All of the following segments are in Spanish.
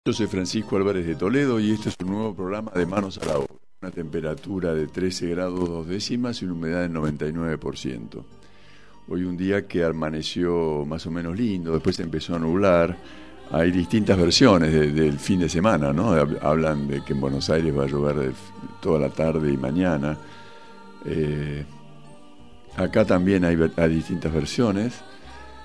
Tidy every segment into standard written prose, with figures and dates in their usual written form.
Yo soy Francisco Álvarez de Toledo y este es un nuevo programa de Manos a la Obra. Una temperatura de 13 grados 2 décimas y una humedad del 99%. Hoy un día que amaneció más o menos lindo, después se empezó a nublar. Hay distintas versiones del fin de semana, ¿no? Hablan de que en Buenos Aires va a llover toda la tarde y mañana. Acá también hay distintas versiones.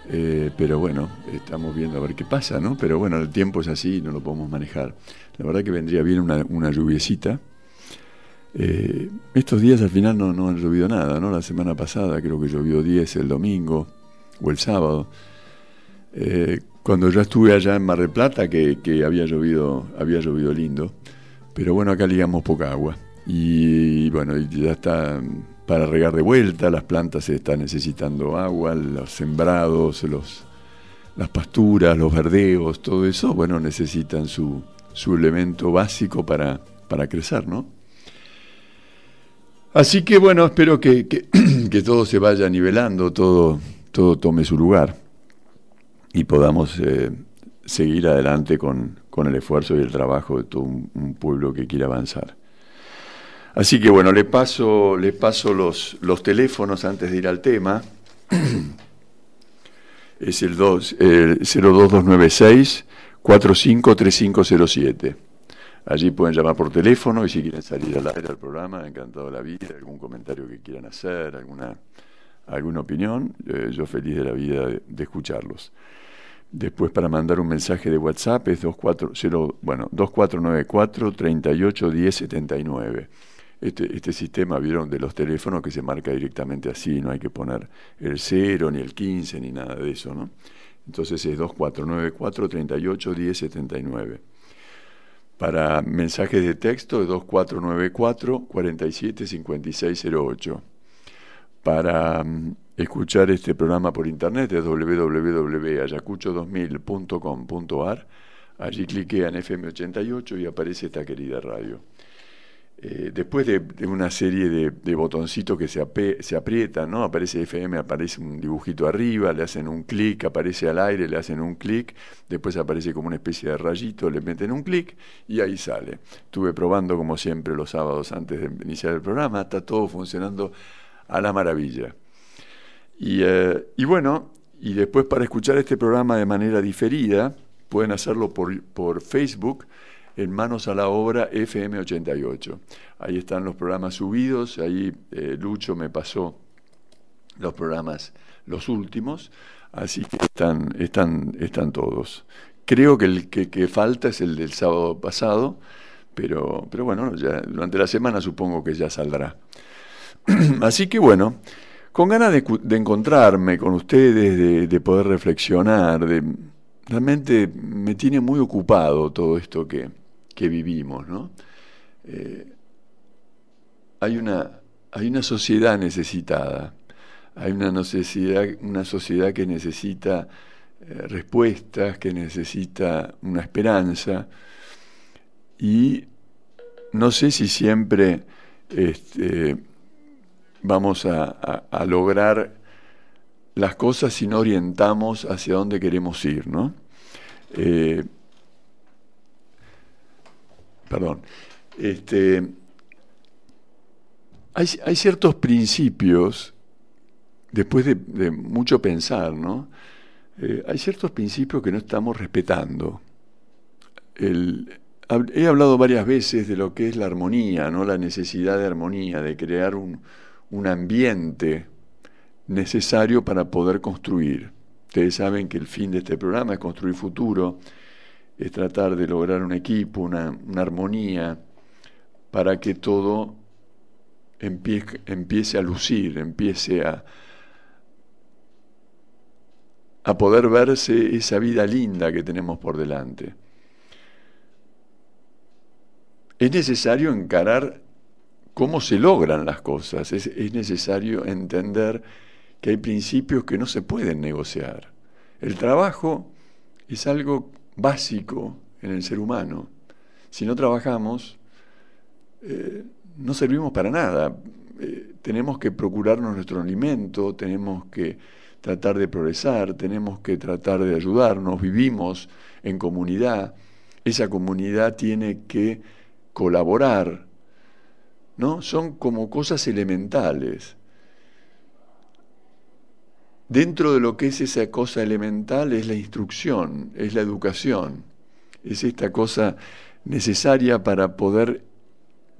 Pero bueno, estamos viendo a ver qué pasa, ¿no? Pero bueno, el tiempo es así, no lo podemos manejar. La verdad que vendría bien una lluviecita. Estos días al final no han llovido nada, ¿no? La semana pasada creo que llovió 10 el domingo o el sábado. Cuando yo estuve allá en Mar del Plata, que había llovido lindo. Pero bueno, acá ligamos poca agua. Y bueno, ya está para regar de vuelta, las plantas están necesitando agua, los sembrados, las pasturas, los verdeos, todo eso, bueno, necesitan su elemento básico para crecer, ¿no? Así que bueno, espero que que todo se vaya nivelando, todo tome su lugar y podamos seguir adelante con el esfuerzo y el trabajo de todo un pueblo que quiere avanzar. Así que bueno, le paso los teléfonos antes de ir al tema. Es el 02296 453507. Allí pueden llamar por teléfono y si quieren salir al aire del programa, encantado de la vida, algún comentario que quieran hacer, alguna opinión, yo feliz de la vida de escucharlos. Después para mandar un mensaje de WhatsApp es 2494 381079. Este sistema, vieron, de los teléfonos que se marca directamente así, no hay que poner el 0, ni el 15, ni nada de eso, ¿no? Entonces es 2494 381079. Para mensajes de texto es 2494 475608. Para escuchar este programa por internet es www.ayacucho2000.com.ar. Allí cliquean FM88 y aparece esta querida radio. Después de una serie de botoncitos que se aprietan, ¿no? Aparece FM, aparece un dibujito arriba, le hacen un clic, aparece al aire, le hacen un clic, después aparece como una especie de rayito, le meten un clic y ahí sale. Estuve probando como siempre los sábados antes de iniciar el programa, está todo funcionando a la maravilla. Y bueno, y después para escuchar este programa de manera diferida, pueden hacerlo por Facebook, en Manos a la Obra FM88. Ahí están los programas subidos, ahí Lucho me pasó los programas, los últimos, así que están todos. Creo que el que falta es el del sábado pasado, pero bueno, ya durante la semana supongo que ya saldrá. Así que bueno, con ganas de encontrarme con ustedes, de poder reflexionar, realmente me tiene muy ocupado todo esto que vivimos, ¿no? Hay una sociedad necesitada, hay una sociedad que necesita respuestas, que necesita una esperanza, y no sé si siempre vamos a lograr las cosas si no orientamos hacia dónde queremos ir, ¿no? Perdón. Hay ciertos principios, después de mucho pensar, ¿no? Hay ciertos principios que no estamos respetando. He hablado varias veces de lo que es la armonía, ¿no? La necesidad de armonía, de crear un ambiente necesario para poder construir. Ustedes saben que el fin de este programa es construir futuro, es tratar de lograr un equipo, una armonía, para que todo empiece a lucir, empiece a poder verse esa vida linda que tenemos por delante. Es necesario encarar cómo se logran las cosas, es necesario entender que hay principios que no se pueden negociar. El trabajo es algo básico en el ser humano. Si no trabajamos, no servimos para nada. Tenemos que procurarnos nuestro alimento, tenemos que tratar de progresar, tenemos que tratar de ayudarnos, vivimos en comunidad. esa comunidad tiene que colaborar, ¿no? Son como cosas elementales. Dentro de lo que es esa cosa elemental es la instrucción, es la educación, es esta cosa necesaria para poder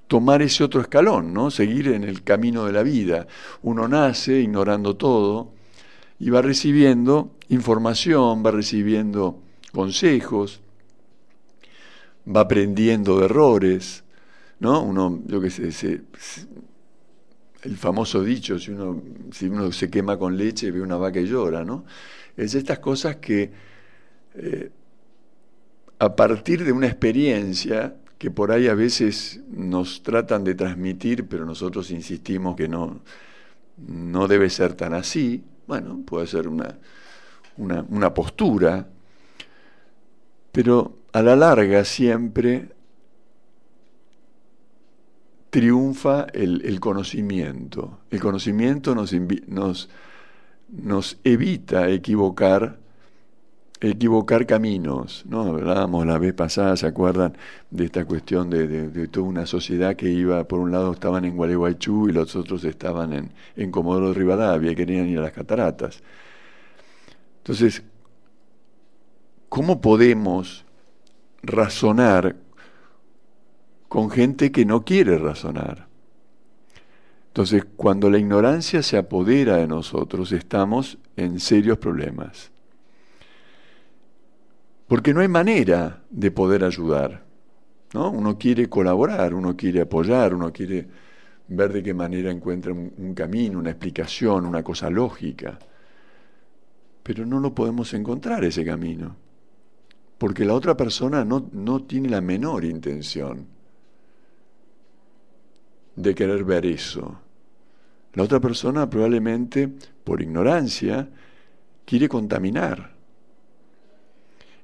tomar ese otro escalón, ¿no? Seguir en el camino de la vida. Uno nace ignorando todo y va recibiendo información, va recibiendo consejos, va aprendiendo de errores, ¿no? Uno, yo qué sé, el famoso dicho, si uno se quema con leche, ve una vaca y llora, ¿no? Es estas cosas que a partir de una experiencia que por ahí a veces nos tratan de transmitir, pero nosotros insistimos que no debe ser tan así, bueno, puede ser una postura, pero a la larga siempre triunfa el conocimiento. El conocimiento nos evita equivocar caminos, ¿no? Hablábamos la vez pasada, ¿se acuerdan? De esta cuestión de toda una sociedad que iba, por un lado estaban en Gualeguaychú y los otros estaban en Comodoro Rivadavia y querían ir a las cataratas. Entonces, ¿cómo podemos razonar con gente que no quiere razonar? Entonces, cuando la ignorancia se apodera de nosotros, estamos en serios problemas. Porque no hay manera de poder ayudar, ¿no? Uno quiere colaborar, uno quiere apoyar, uno quiere ver de qué manera encuentra un camino, una explicación, una cosa lógica. Pero no lo podemos encontrar ese camino, porque la otra persona no tiene la menor intención de querer ver eso. La otra persona probablemente, por ignorancia, quiere contaminar.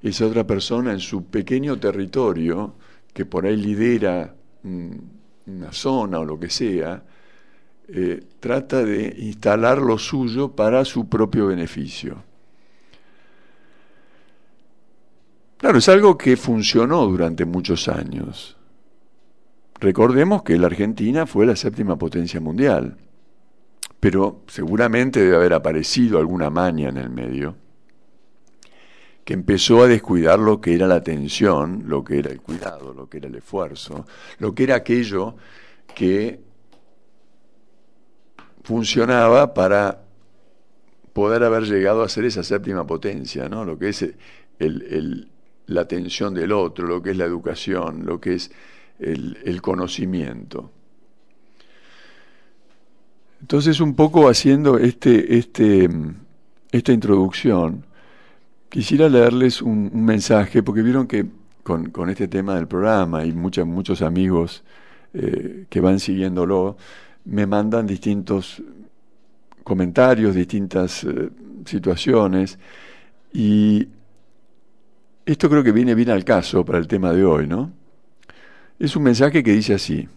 Esa otra persona en su pequeño territorio, que por ahí lidera una zona o lo que sea, trata de instalar lo suyo para su propio beneficio. Claro, es algo que funcionó durante muchos años. Recordemos que la Argentina fue la 7ª potencia mundial, pero seguramente debe haber aparecido alguna maña en el medio que empezó a descuidar lo que era la atención, lo que era el cuidado, lo que era el esfuerzo, lo que era aquello que funcionaba para poder haber llegado a ser esa 7ª potencia, ¿no? Lo que es la atención del otro, lo que es la educación, lo que es el conocimiento. Entonces, un poco haciendo esta introducción, quisiera leerles un mensaje, porque vieron que con este tema del programa y muchos amigos que van siguiéndolo, me mandan distintos comentarios, distintas situaciones, y esto creo que viene bien al caso para el tema de hoy, ¿no? Es un mensaje que dice así: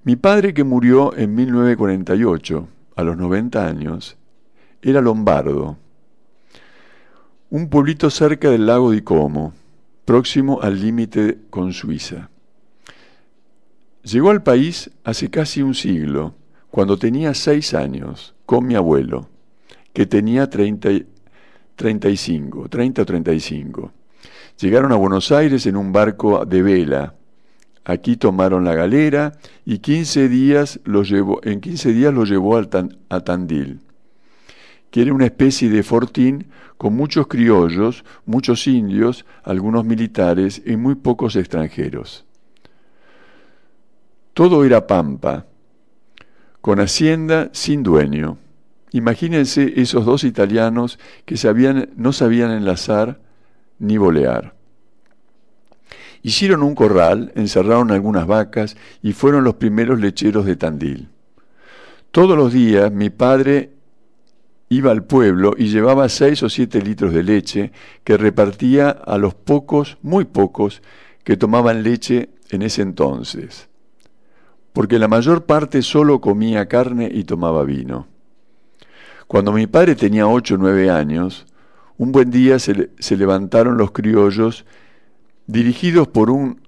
mi padre, que murió en 1948, a los 90 años, era lombardo, un pueblito cerca del lago di Como, próximo al límite con Suiza. Llegó al país hace casi un siglo, cuando tenía 6 años, con mi abuelo, que tenía 30 o 35. Llegaron a Buenos Aires en un barco de vela. Aquí tomaron la galera y en 15 días lo llevó a Tandil, que era una especie de fortín con muchos criollos, muchos indios, algunos militares y muy pocos extranjeros. Todo era pampa, con hacienda sin dueño. Imagínense esos 2 italianos que no sabían enlazar ni volear. Hicieron un corral, encerraron algunas vacas y fueron los primeros lecheros de Tandil. Todos los días mi padre iba al pueblo y llevaba 6 o 7 litros de leche que repartía a los muy pocos, que tomaban leche en ese entonces, porque la mayor parte solo comía carne y tomaba vino. Cuando mi padre tenía 8 o 9 años, un buen día se levantaron los criollos dirigidos por un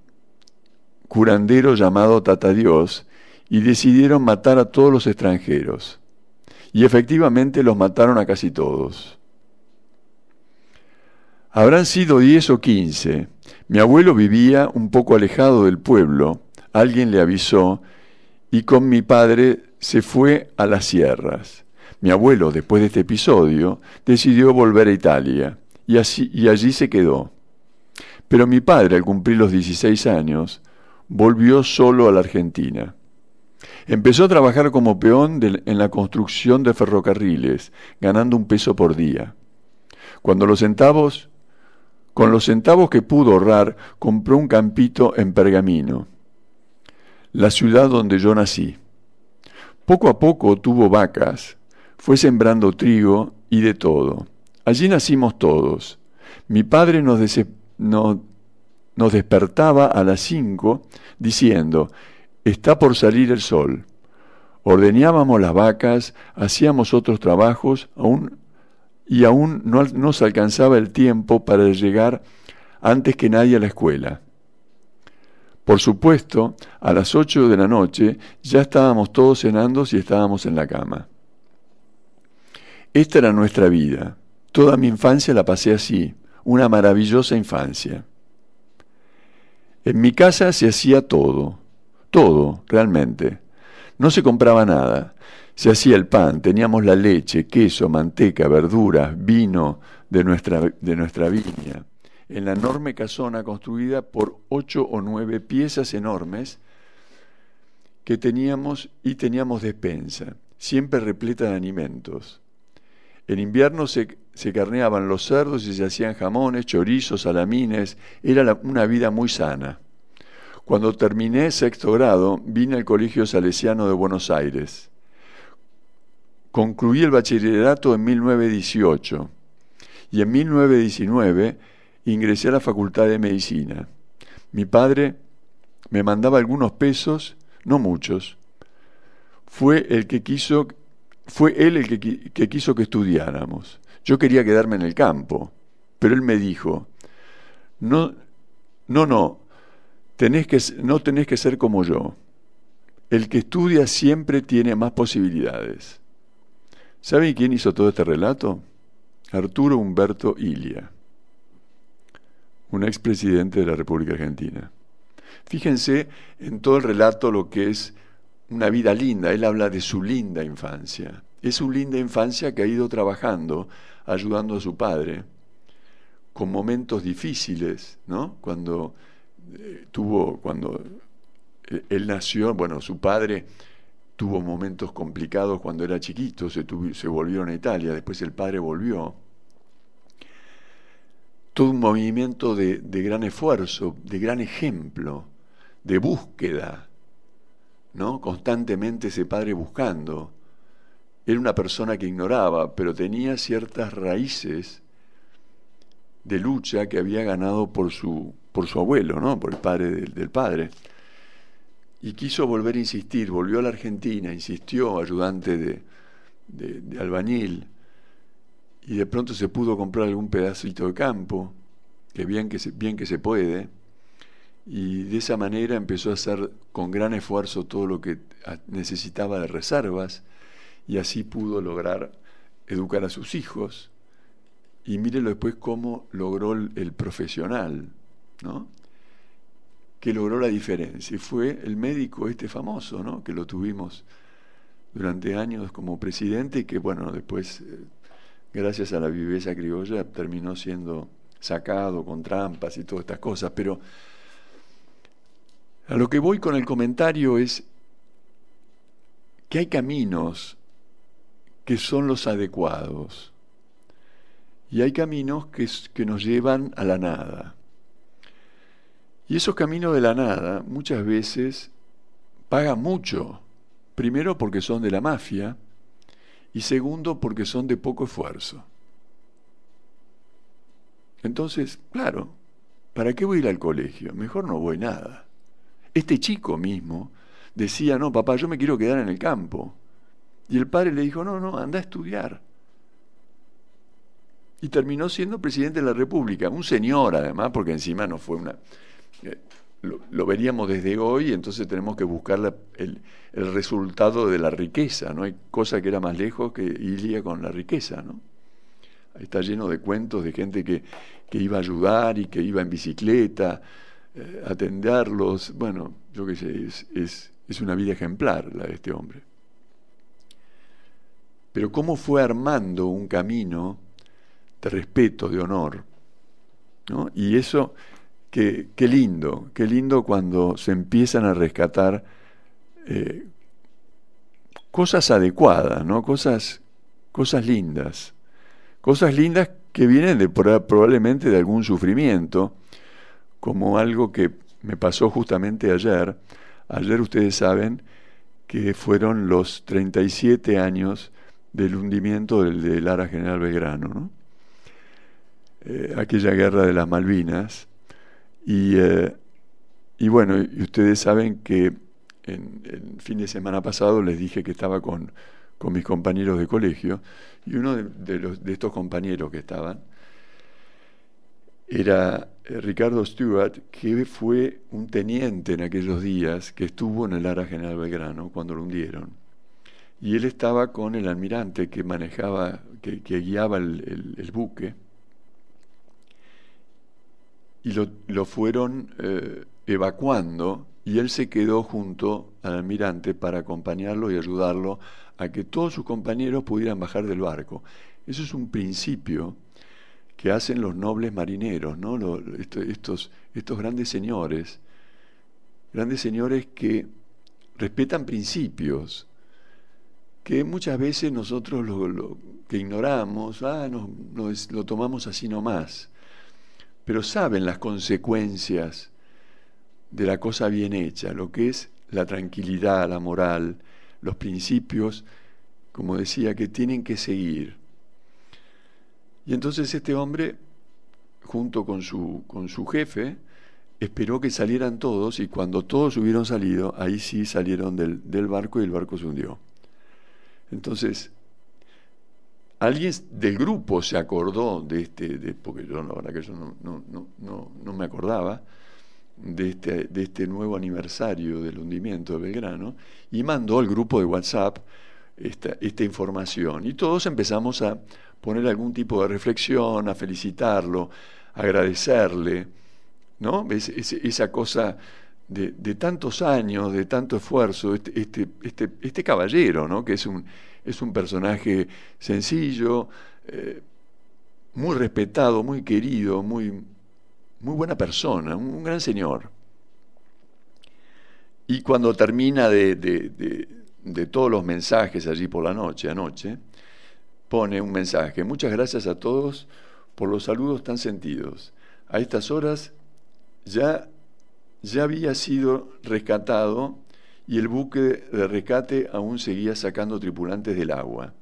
curandero llamado Tatadios, y decidieron matar a todos los extranjeros. Y efectivamente los mataron a casi todos. Habrán sido 10 o 15. Mi abuelo vivía un poco alejado del pueblo. Alguien le avisó y con mi padre se fue a las sierras. Mi abuelo, después de este episodio, decidió volver a Italia y allí se quedó. Pero mi padre, al cumplir los 16 años, volvió solo a la Argentina. Empezó a trabajar como peón en la construcción de ferrocarriles, ganando $1 por día. Con los centavos que pudo ahorrar, compró un campito en Pergamino, la ciudad donde yo nací. Poco a poco tuvo vacas, fue sembrando trigo y de todo. Allí nacimos todos. Mi padre nos despertaba a las 5 diciendo: está por salir el sol. Ordeñábamos las vacas, hacíamos otros trabajos, aún no nos alcanzaba el tiempo para llegar antes que nadie a la escuela. Por supuesto, a las 8 de la noche ya estábamos todos cenando y estábamos en la cama. Esta era nuestra vida. Toda mi infancia la pasé así, una maravillosa infancia. En mi casa se hacía todo, realmente. No se compraba nada. Se hacía el pan, teníamos la leche, queso, manteca, verduras, vino de nuestra viña. En la enorme casona construida por 8 o 9 piezas enormes que teníamos despensa, siempre repleta de alimentos. En invierno se carneaban los cerdos y se hacían jamones, chorizos, salamines. Era una vida muy sana. Cuando terminé 6º grado, vine al Colegio Salesiano de Buenos Aires. Concluí el bachillerato en 1918 y en 1919 ingresé a la Facultad de Medicina. Mi padre me mandaba algunos pesos, no muchos. Fue él el que quiso que estudiáramos. Yo quería quedarme en el campo, pero él me dijo: no tenés que ser como yo. El que estudia siempre tiene más posibilidades. ¿Saben quién hizo todo este relato? Arturo Umberto Illia, un expresidente de la República Argentina. Fíjense en todo el relato lo que es una vida linda. Él habla de su linda infancia. Es su linda infancia que ha ido trabajando, ayudando a su padre, con momentos difíciles, ¿no? Cuando él nació, su padre tuvo momentos complicados cuando era chiquito, se volvieron a Italia, después el padre volvió. Todo un movimiento de gran esfuerzo, de gran ejemplo, de búsqueda, ¿no? Constantemente ese padre buscando. Era una persona que ignoraba, pero tenía ciertas raíces de lucha que había ganado por su abuelo, ¿no? Por el padre del padre. Y quiso volver a insistir, volvió a la Argentina, insistió, ayudante de albañil, y de pronto se pudo comprar algún pedacito de campo, que bien que se puede, y de esa manera empezó a hacer con gran esfuerzo todo lo que necesitaba de reservas, y así pudo lograr educar a sus hijos. Y mírenlo después cómo logró el profesional, ¿no? Que logró la diferencia. Y fue el médico famoso, ¿no? Que lo tuvimos durante años como presidente y que, después, gracias a la viveza criolla, terminó siendo sacado con trampas y todas estas cosas. Pero a lo que voy con el comentario es que hay caminos que son los adecuados y hay caminos que nos llevan a la nada. Y esos caminos de la nada muchas veces pagan mucho. Primero porque son de la mafia y segundo porque son de poco esfuerzo. Entonces, claro, ¿para qué voy a ir al colegio? Mejor no voy nada. Este chico mismo decía: no, papá, yo me quiero quedar en el campo. Y el padre le dijo: no, anda a estudiar. y terminó siendo presidente de la República, un señor además, porque encima no fue una... lo veríamos desde hoy, entonces tenemos que buscar el resultado de la riqueza, no hay cosa que era más lejos que iría con la riqueza, ¿no? Ahí está lleno de cuentos de gente que iba a ayudar y que iba en bicicleta, a atenderlos, bueno, yo qué sé, es una vida ejemplar la de este hombre. Pero cómo fue armando un camino de respeto, de honor, ¿no? Y eso, qué lindo cuando se empiezan a rescatar eh, cosas adecuadas, ¿no? Cosas lindas que vienen probablemente de algún sufrimiento, como algo que me pasó justamente ayer. Ayer ustedes saben que fueron los 37 años del hundimiento del Lara General Belgrano, ¿no? Aquella guerra de las Malvinas. Y bueno, y ustedes saben que el fin de semana pasado les dije que estaba con mis compañeros de colegio, y uno de estos compañeros que estaban era Ricardo Stewart, que fue un teniente en aquellos días que estuvo en el Lara General Belgrano cuando lo hundieron. Y él estaba con el almirante que manejaba, que guiaba el buque, y lo fueron evacuando, y él se quedó junto al almirante para acompañarlo y ayudarlo a que todos sus compañeros pudieran bajar del barco. Eso es un principio que hacen los nobles marineros, ¿no? Estos grandes señores que respetan principios, que muchas veces nosotros que ignoramos, lo tomamos así nomás, pero saben las consecuencias de la cosa bien hecha, lo que es la tranquilidad, la moral, los principios, como decía, que tienen que seguir. Y entonces este hombre, junto con su jefe, esperó que salieran todos, y cuando todos hubieron salido, ahí sí salieron del barco, y el barco se hundió. Entonces, alguien del grupo se acordó porque yo la verdad que yo no me acordaba de este nuevo aniversario del hundimiento de Belgrano, y mandó al grupo de WhatsApp esta información. Y todos empezamos a poner algún tipo de reflexión, a felicitarlo, a agradecerle, ¿no? Esa cosa de tantos años, de tanto esfuerzo, este caballero, ¿no? Que es un personaje sencillo, muy respetado, muy querido, muy buena persona, un gran señor. Y cuando termina de todos los mensajes allí por la noche, anoche, pone un mensaje: muchas gracias a todos por los saludos tan sentidos. A estas horas ya había sido rescatado, y el buque de rescate aún seguía sacando tripulantes del agua.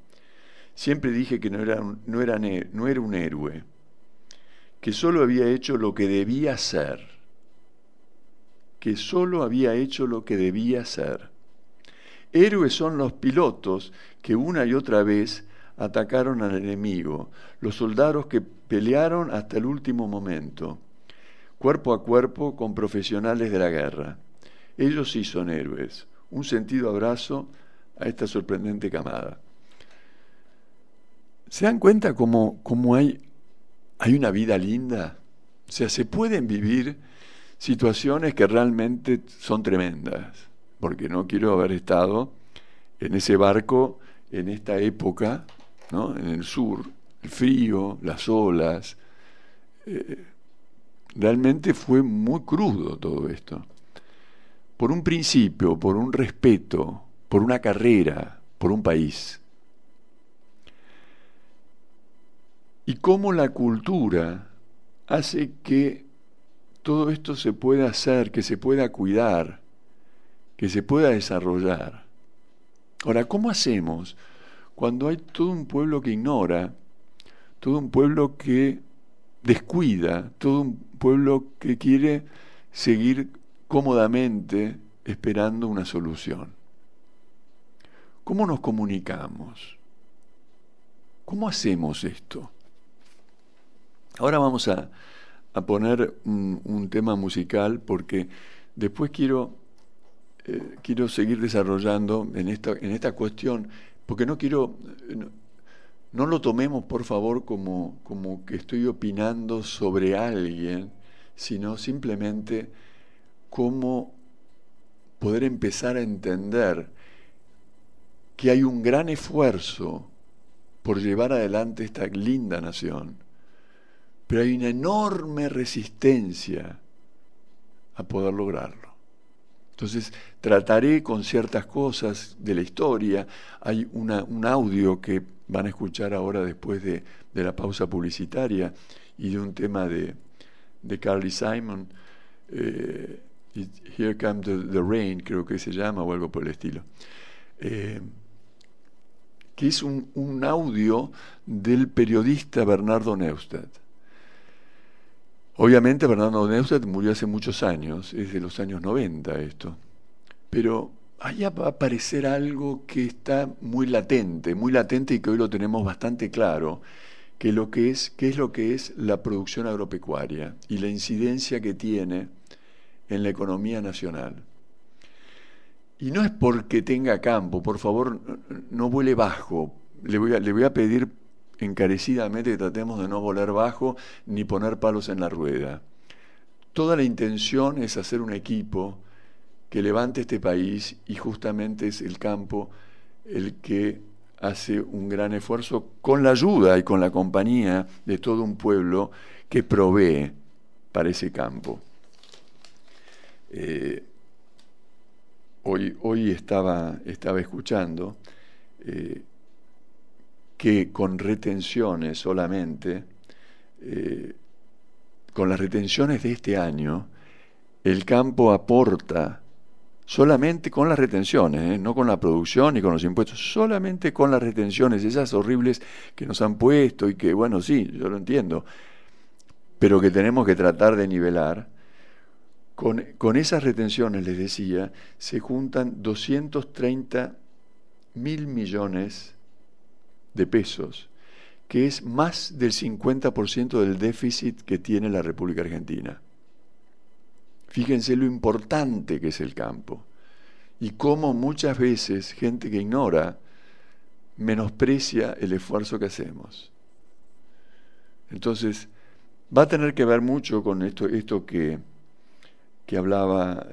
Siempre dije que no era un héroe, que solo había hecho lo que debía hacer, Héroes son los pilotos que una y otra vez atacaron al enemigo, los soldados que pelearon hasta el último momento, cuerpo a cuerpo con profesionales de la guerra. Ellos sí son héroes. Un sentido abrazo a esta sorprendente camada. ¿Se dan cuenta cómo hay una vida linda? O sea, se pueden vivir situaciones que realmente son tremendas, porque no quiero haber estado en ese barco en esta época, ¿no? En el sur, el frío, las olas. Realmente fue muy crudo todo esto. Por un principio, por un respeto, por una carrera, por un país. Y cómo la cultura hace que todo esto se pueda hacer, que se pueda cuidar, que se pueda desarrollar. Ahora, ¿cómo hacemos cuando hay todo un pueblo que ignora, todo un pueblo que descuida, todo un pueblo que quiere seguir cómodamente esperando una solución? ¿Cómo nos comunicamos? ¿Cómo hacemos esto? Ahora vamos a poner un tema musical porque después quiero seguir desarrollando en esta cuestión, porque no quiero, no lo tomemos por favor como que estoy opinando sobre alguien, sino simplemente cómo poder empezar a entender que hay un gran esfuerzo por llevar adelante esta linda nación, pero hay una enorme resistencia a poder lograrlo. Entonces trataré con ciertas cosas de la historia. Hay un audio que van a escuchar ahora después de la pausa publicitaria y de un tema de Carly Simon, Here Comes the Rain, creo que se llama, o algo por el estilo, que es un audio del periodista Bernardo Neustadt. Obviamente Bernardo Neustadt murió hace muchos años, es de los años 90 esto, pero ahí va a aparecer algo que está muy latente y que hoy lo tenemos bastante claro, que es lo que es la producción agropecuaria y la incidencia que tiene en la economía nacional. Y no es porque tenga campo, por favor, no vuele bajo. Le voy a pedir encarecidamente que tratemos de no volar bajo ni poner palos en la rueda. Toda la intención es hacer un equipo que levante este país y justamente es el campo el que hace un gran esfuerzo con la ayuda y con la compañía de todo un pueblo que provee para ese campo. Hoy estaba escuchando que con retenciones solamente, con las retenciones de este año, el campo aporta, solamente con las retenciones, no con la producción ni con los impuestos, solamente con las retenciones, esas horribles que nos han puesto y que, bueno, sí, yo lo entiendo, pero que tenemos que tratar de nivelar. Con esas retenciones, les decía, se juntan 230.000 millones de pesos, que es más del 50% del déficit que tiene la República Argentina. Fíjense lo importante que es el campo y cómo muchas veces gente que ignora menosprecia el esfuerzo que hacemos. Entonces, va a tener que ver mucho con esto que hablaba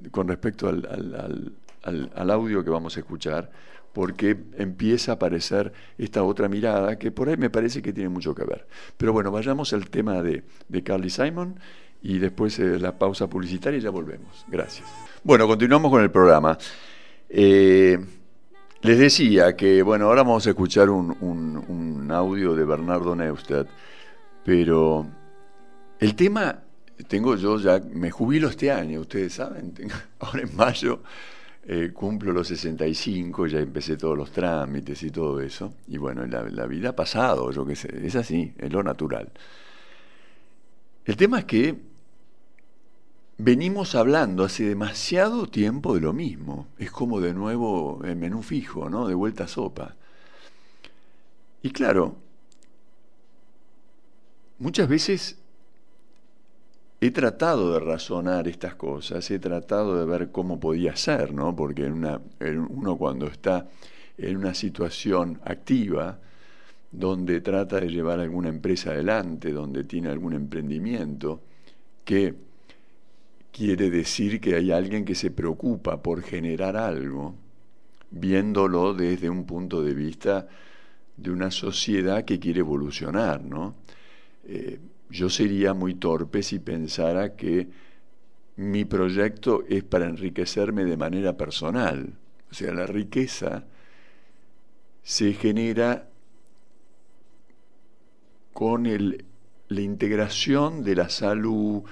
con respecto al audio que vamos a escuchar, porque empieza a aparecer esta otra mirada que por ahí me parece que tiene mucho que ver. Pero bueno, vayamos al tema de Carly Simon y después la pausa publicitaria y ya volvemos. Gracias. Bueno, continuamos con el programa. Les decía que, bueno, ahora vamos a escuchar un audio de Bernardo Neustadt, pero el tema... me jubilo este año, ustedes saben, ahora en mayo cumplo los 65, ya empecé todos los trámites y todo eso, y bueno, la vida ha pasado, yo qué sé, es así, es lo natural. El tema es que venimos hablando hace demasiado tiempo de lo mismo, es como de nuevo el menú fijo, ¿no? De vuelta a sopa. Y claro, muchas veces he tratado de razonar estas cosas, he tratado de ver cómo podía ser, ¿no? Porque uno cuando está en una situación activa, donde trata de llevar alguna empresa adelante, donde tiene algún emprendimiento, que quiere decir que hay alguien que se preocupa por generar algo, viéndolo desde un punto de vista de una sociedad que quiere evolucionar, ¿no? Yo sería muy torpe si pensara que mi proyecto es para enriquecerme de manera personal. O sea, la riqueza se genera con la integración de la salud,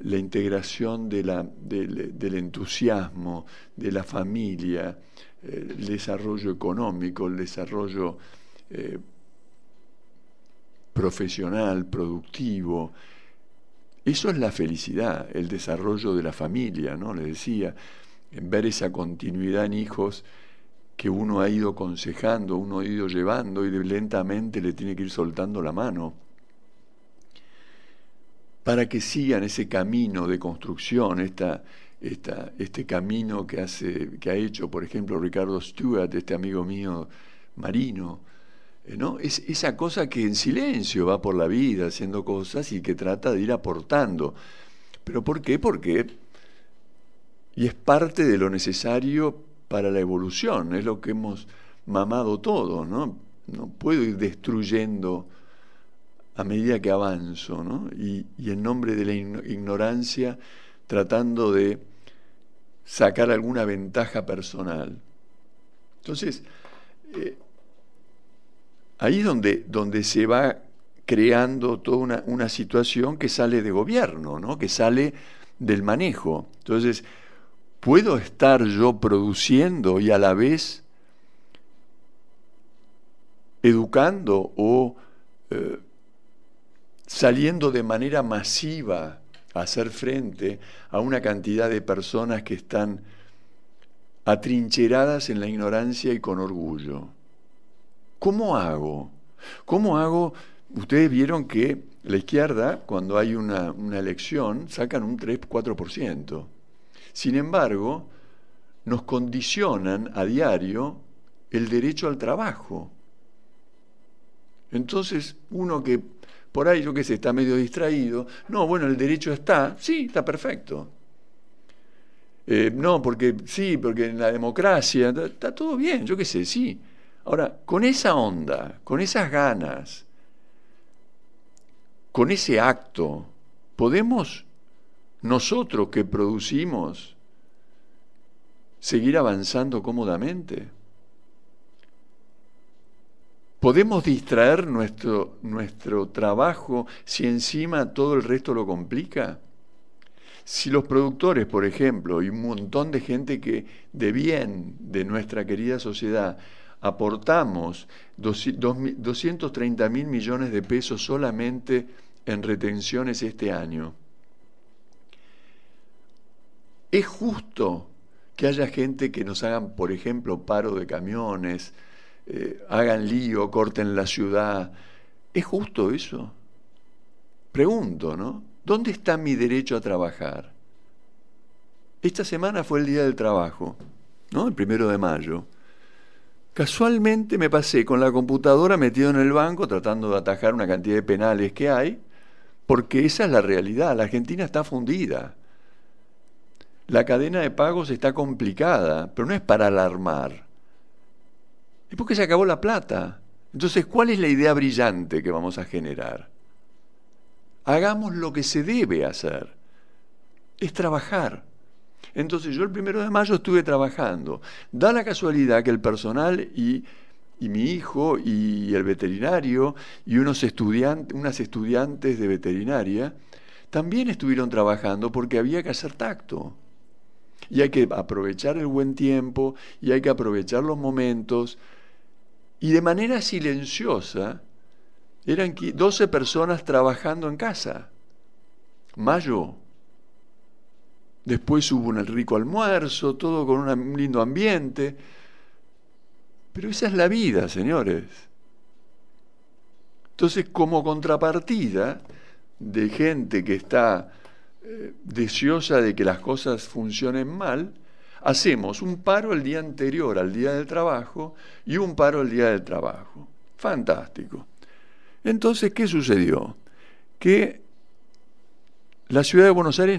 la integración del entusiasmo, de la familia, el desarrollo económico, el desarrollo profesional, productivo. Eso es la felicidad, el desarrollo de la familia, ¿no? Les decía, en ver esa continuidad en hijos que uno ha ido aconsejando, uno ha ido llevando y lentamente le tiene que ir soltando la mano. para que sigan ese camino de construcción, este camino que ha hecho, por ejemplo, Ricardo Stewart, este amigo mío marino, ¿no? Es esa cosa que en silencio va por la vida haciendo cosas y que trata de ir aportando. ¿Pero por qué? Y es parte de lo necesario para la evolución, es lo que hemos mamado todos, ¿no? No puedo ir destruyendo a medida que avanzo, ¿no? Y en nombre de la ignorancia tratando de sacar alguna ventaja personal. Entonces, ahí es donde se va creando toda una situación que sale de gobierno, ¿no? Que sale del manejo. Entonces, ¿puedo estar yo produciendo y a la vez educando o saliendo de manera masiva a hacer frente a una cantidad de personas que están atrincheradas en la ignorancia y con orgullo? ¿Cómo hago? ¿Cómo hago? Ustedes vieron que la izquierda, cuando hay una elección, sacan un 3-4%. Sin embargo, nos condicionan a diario el derecho al trabajo. Entonces, uno que por ahí, yo qué sé, está medio distraído, no, bueno, el derecho está, sí, está perfecto. No, porque sí, porque en la democracia está todo bien, yo qué sé, sí. Ahora, con esa onda, con esas ganas, con ese acto, ¿podemos nosotros que producimos seguir avanzando cómodamente? ¿Podemos distraer nuestro trabajo si encima todo el resto lo complica? Si los productores, por ejemplo, y un montón de gente que de bien de nuestra querida sociedad, aportamos 230 mil millones de pesos solamente en retenciones este año, ¿es justo que haya gente que nos hagan, por ejemplo, paro de camiones, hagan lío, corten la ciudad? ¿Es justo eso? Pregunto, ¿no? ¿Dónde está mi derecho a trabajar? Esta semana fue el Día del Trabajo, ¿no? El 1 de mayo. Casualmente me pasé con la computadora metido en el banco tratando de atajar una cantidad de penales que hay, porque esa es la realidad. La Argentina está fundida. La cadena de pagos está complicada, pero no es para alarmar. Es porque se acabó la plata. Entonces, ¿cuál es la idea brillante que vamos a generar? Hagamos lo que se debe hacer. Es trabajar. Entonces yo el 1 de mayo estuve trabajando. Da la casualidad que el personal y mi hijo y el veterinario y unas estudiantes de veterinaria también estuvieron trabajando porque había que hacer tacto. Y hay que aprovechar el buen tiempo y hay que aprovechar los momentos. Y de manera silenciosa eran 12 personas trabajando en casa. Mayo. Después hubo un rico almuerzo, todo con un lindo ambiente. Pero esa es la vida, señores. Entonces, como contrapartida de gente que está deseosa de que las cosas funcionen mal, hacemos un paro el día anterior al Día del Trabajo y un paro el Día del Trabajo. Fantástico. Entonces, ¿qué sucedió? Que la ciudad de Buenos Aires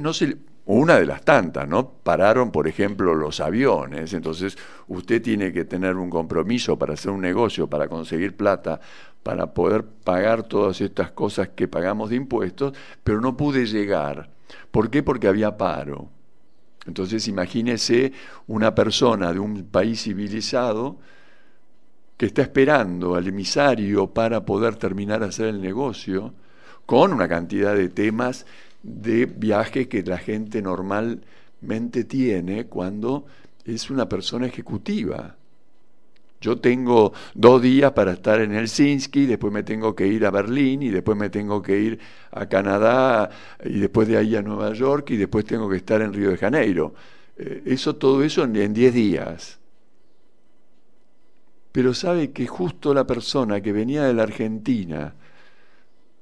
una de las tantas, ¿no? Pararon, por ejemplo, los aviones. Entonces, usted tiene que tener un compromiso para hacer un negocio, para conseguir plata, para poder pagar todas estas cosas que pagamos de impuestos, pero no pude llegar. ¿Por qué? Porque había paro. Entonces, imagínese una persona de un país civilizado que está esperando al emisario para poder terminar de hacer el negocio, con una cantidad de temas de viajes que la gente normalmente tiene cuando es una persona ejecutiva. Yo tengo 2 días para estar en Helsinki, después me tengo que ir a Berlín y después me tengo que ir a Canadá y después de ahí a Nueva York y después tengo que estar en Río de Janeiro. Todo eso en 10 días. Pero sabe que justo la persona que venía de la Argentina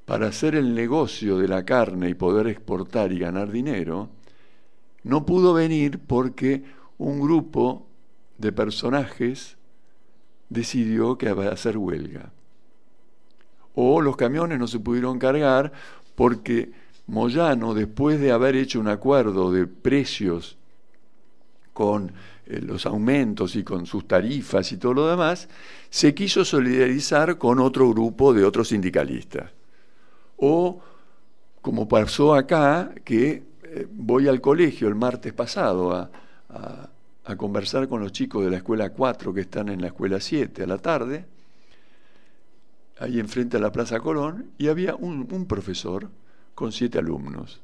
para hacer el negocio de la carne y poder exportar y ganar dinero, no pudo venir porque un grupo de personajes decidió que iba a hacer huelga. O los camiones no se pudieron cargar porque Moyano, después de haber hecho un acuerdo de precios con los aumentos y con sus tarifas y todo lo demás, se quiso solidarizar con otro grupo de otros sindicalistas. O, como pasó acá, que voy al colegio el martes pasado a conversar con los chicos de la escuela 4 que están en la escuela 7 a la tarde, ahí enfrente a la Plaza Colón, y había un profesor con 7 alumnos.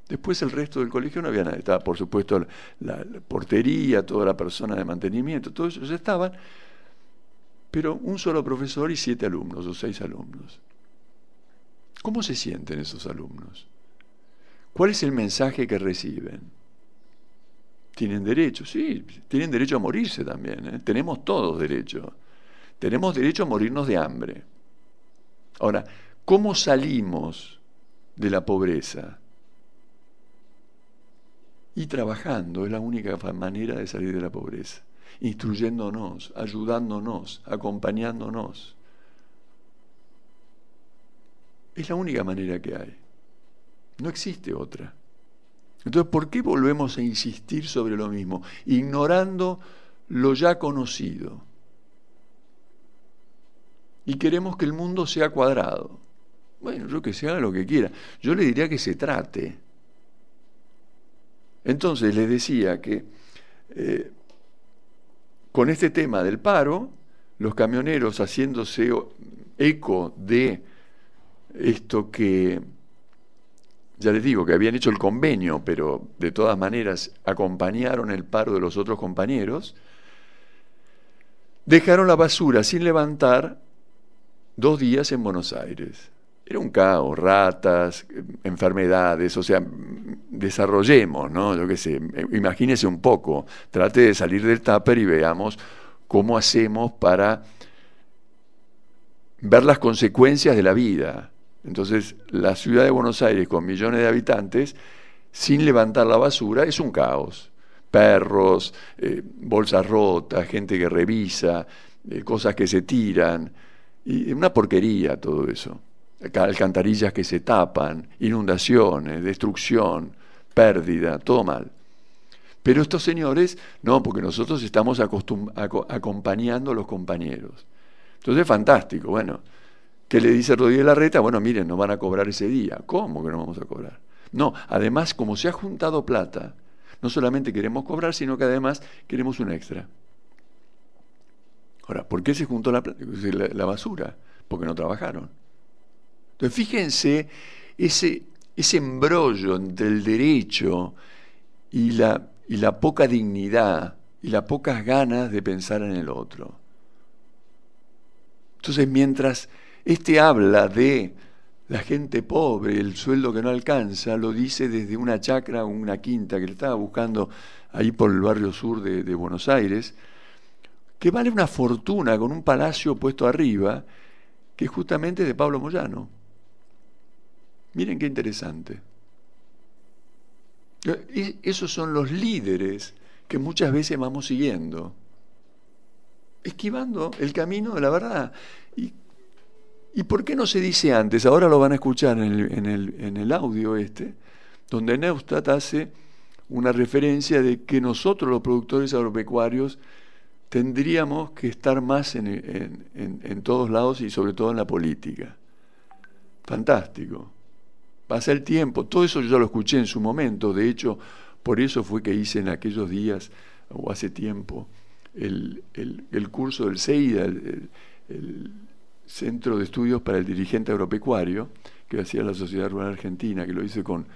Después el resto del colegio no había nadie. Estaba, por supuesto, la portería, toda la persona de mantenimiento, todos ellos estaban, pero un solo profesor y 7 alumnos o 6 alumnos. ¿Cómo se sienten esos alumnos? ¿Cuál es el mensaje que reciben? ¿Tienen derecho? Sí, tienen derecho a morirse también, ¿eh? Tenemos todos derecho. Tenemos derecho a morirnos de hambre. Ahora, ¿cómo salimos de la pobreza? Y trabajando es la única manera de salir de la pobreza. Instruyéndonos, ayudándonos, acompañándonos. Es la única manera que hay. No existe otra. Entonces, ¿por qué volvemos a insistir sobre lo mismo? Ignorando lo ya conocido. Y queremos que el mundo sea cuadrado. Bueno, yo que se haga lo que quiera. Yo le diría que se trate. Entonces les decía que con este tema del paro, los camioneros haciéndose eco de esto que, ya les digo, que habían hecho el convenio, pero de todas maneras acompañaron el paro de los otros compañeros, dejaron la basura sin levantar 2 días en Buenos Aires. Era un caos, ratas, enfermedades, o sea, desarrollemos, ¿no? Yo qué sé, imagínese un poco, trate de salir del tupper y veamos cómo hacemos para ver las consecuencias de la vida. Entonces, la ciudad de Buenos Aires, con millones de habitantes, sin levantar la basura, es un caos. Perros, bolsas rotas, gente que revisa, cosas que se tiran, y una porquería todo eso. Alcantarillas que se tapan, inundaciones, destrucción, pérdida, todo mal. Pero estos señores, no, porque nosotros estamos acompañando a los compañeros. Entonces, fantástico, bueno. ¿Qué le dice Rodríguez Larreta? Bueno, miren, nos van a cobrar ese día. ¿Cómo que no vamos a cobrar? No, además, como se ha juntado plata, no solamente queremos cobrar, sino que además queremos un extra. Ahora, ¿por qué se juntó la basura? Porque no trabajaron. Entonces, fíjense ese embrollo entre el derecho y la poca dignidad y las pocas ganas de pensar en el otro. Entonces, mientras habla de la gente pobre, el sueldo que no alcanza, lo dice desde una chacra o una quinta que le estaba buscando ahí por el barrio sur de Buenos Aires, que vale una fortuna con un palacio puesto arriba, que es justamente de Pablo Moyano. Miren qué interesante. Esos son los líderes que muchas veces vamos siguiendo, esquivando el camino de la verdad. ¿Y por qué no se dice antes? Ahora lo van a escuchar en el audio donde Neustadt hace una referencia de que nosotros los productores agropecuarios tendríamos que estar más en todos lados y sobre todo en la política. Fantástico. Pasa el tiempo, todo eso yo ya lo escuché en su momento, de hecho, por eso fue que hice en aquellos días, o hace tiempo, el curso del CEIDA, el Centro de Estudios para el Dirigente Agropecuario, que hacía la Sociedad Rural Argentina, que lo hice con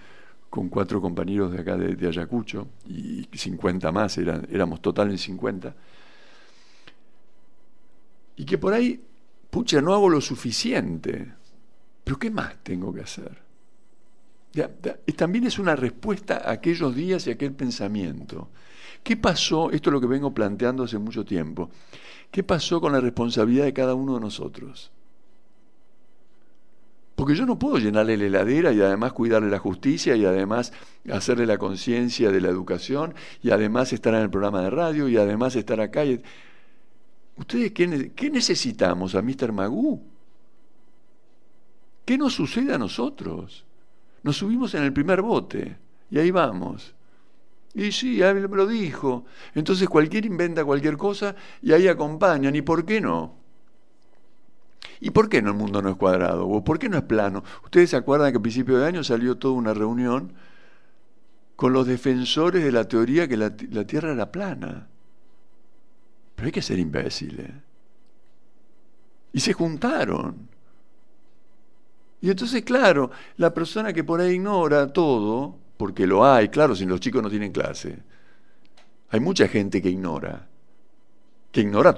4 compañeros de acá de Ayacucho, y 50 más, éramos total en 50, y que por ahí, pucha, no hago lo suficiente, pero ¿qué más tengo que hacer? También es una respuesta a aquellos días y a aquel pensamiento. ¿Qué pasó? Esto es lo que vengo planteando hace mucho tiempo. ¿Qué pasó con la responsabilidad de cada uno de nosotros? Porque yo no puedo llenarle la heladera y además cuidarle la justicia y además hacerle la conciencia de la educación y además estar en el programa de radio y además estar acá. ¿Ustedes qué necesitamos a Mr. Magoo? ¿Qué nos sucede a nosotros? Nos subimos en el primer bote y ahí vamos. Y sí, él me lo dijo. Entonces cualquiera inventa cualquier cosa y ahí acompañan. ¿Y por qué no? ¿Y por qué no el mundo no es cuadrado? ¿O por qué no es plano? Ustedes se acuerdan que a principio de año salió toda una reunión con los defensores de la teoría que la Tierra era plana. Pero hay que ser imbéciles. Y se juntaron. Y entonces, claro, la persona que por ahí ignora todo, porque lo hay, claro, si los chicos no tienen clase, hay mucha gente que ignora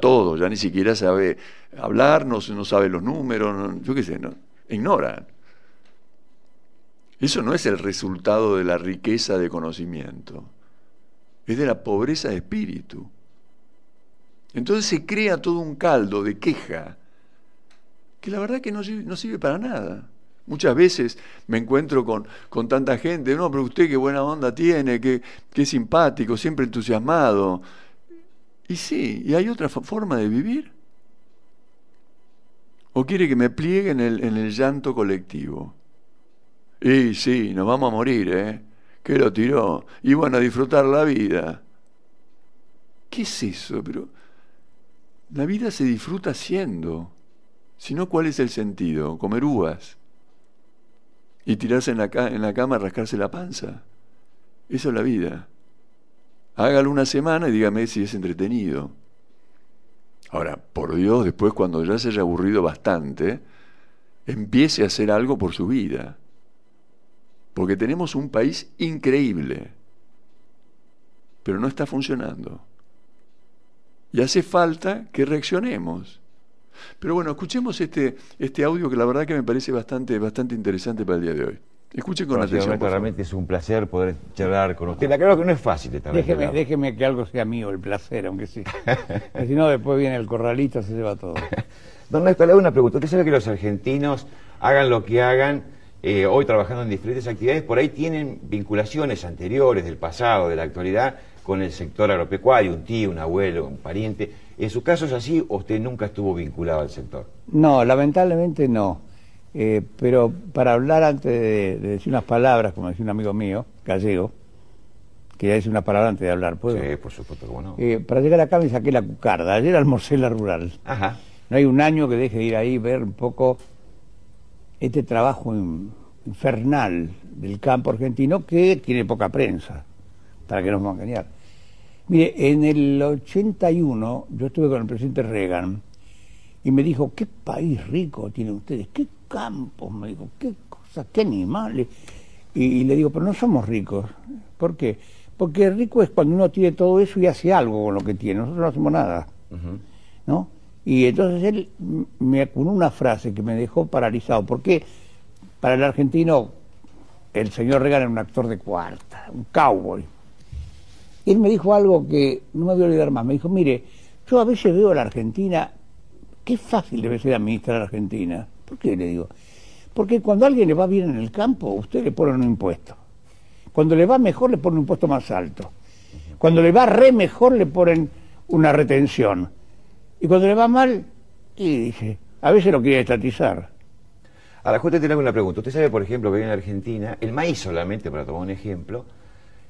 todo, ya ni siquiera sabe hablar, no sabe los números, yo qué sé, no, ignoran. Eso no es el resultado de la riqueza de conocimiento, es de la pobreza de espíritu. Entonces se crea todo un caldo de queja, que la verdad que no sirve para nada. Muchas veces me encuentro con tanta gente, no, pero usted qué buena onda tiene, qué simpático, siempre entusiasmado. Y sí, ¿y hay otra forma de vivir? ¿O quiere que me pliegue en el llanto colectivo? Y sí, nos vamos a morir, ¿eh? ¿Qué lo tiró? Y bueno, a disfrutar la vida. ¿Qué es eso? Pero la vida se disfruta haciendo. Si no, ¿cuál es el sentido? Comer uvas y tirarse en la cama a rascarse la panza. Eso es la vida. Hágalo una semana y dígame si es entretenido. Ahora, por Dios, después cuando ya se haya aburrido bastante, empiece a hacer algo por su vida. Porque tenemos un país increíble, pero no está funcionando. Y hace falta que reaccionemos. Pero bueno, escuchemos este audio que la verdad que me parece bastante interesante para el día de hoy. Escuchen con atención. Realmente es un placer poder charlar con usted. Claro que no es fácil estar Déjeme que algo sea mío, el placer, aunque sí. Si no, después viene el corralito, se lleva todo. Don Néstor, le hago una pregunta. Usted sabe que los argentinos, hagan lo que hagan, hoy trabajando en diferentes actividades, por ahí tienen vinculaciones anteriores, del pasado, de la actualidad, con el sector agropecuario, un tío, un abuelo, un pariente. ¿En su caso es así o usted nunca estuvo vinculado al sector? No, lamentablemente no. Pero para hablar antes de decir unas palabras, como decía un amigo mío, gallego, que ya dice una palabra antes de hablar, ¿puedo? Sí, por supuesto, ¿cómo no? Para llegar acá me saqué la cucarda. Ayer almorcé en la rural. Ajá. No hay un año que deje de ir ahí, ver un poco este trabajo infernal del campo argentino que tiene poca prensa, para que no nos vamos a engañar. Mire, en el 81 yo estuve con el presidente Reagan y me dijo, qué país rico tienen ustedes, qué campos, me dijo, qué cosas, qué animales. Y le digo, pero no somos ricos. ¿Por qué? Porque rico es cuando uno tiene todo eso y hace algo con lo que tiene. Nosotros no hacemos nada, ¿no? Y entonces él me acunó una frase que me dejó paralizado, porque para el argentino el señor Reagan era un actor de cuarta, un cowboy. Y él me dijo algo que no me voy a olvidar más. Me dijo, mire, yo a veces veo a la Argentina, qué fácil debe ser administrar a la Argentina. ¿Por qué le digo? Porque cuando a alguien le va bien en el campo, usted le pone un impuesto. Cuando le va mejor, le pone un impuesto más alto. Cuando le va re mejor, le ponen una retención. Y cuando le va mal, y dice, a veces lo quiere estatizar. Ahora, justo te hago una pregunta. Usted sabe, por ejemplo, que en Argentina, el maíz solamente, para tomar un ejemplo,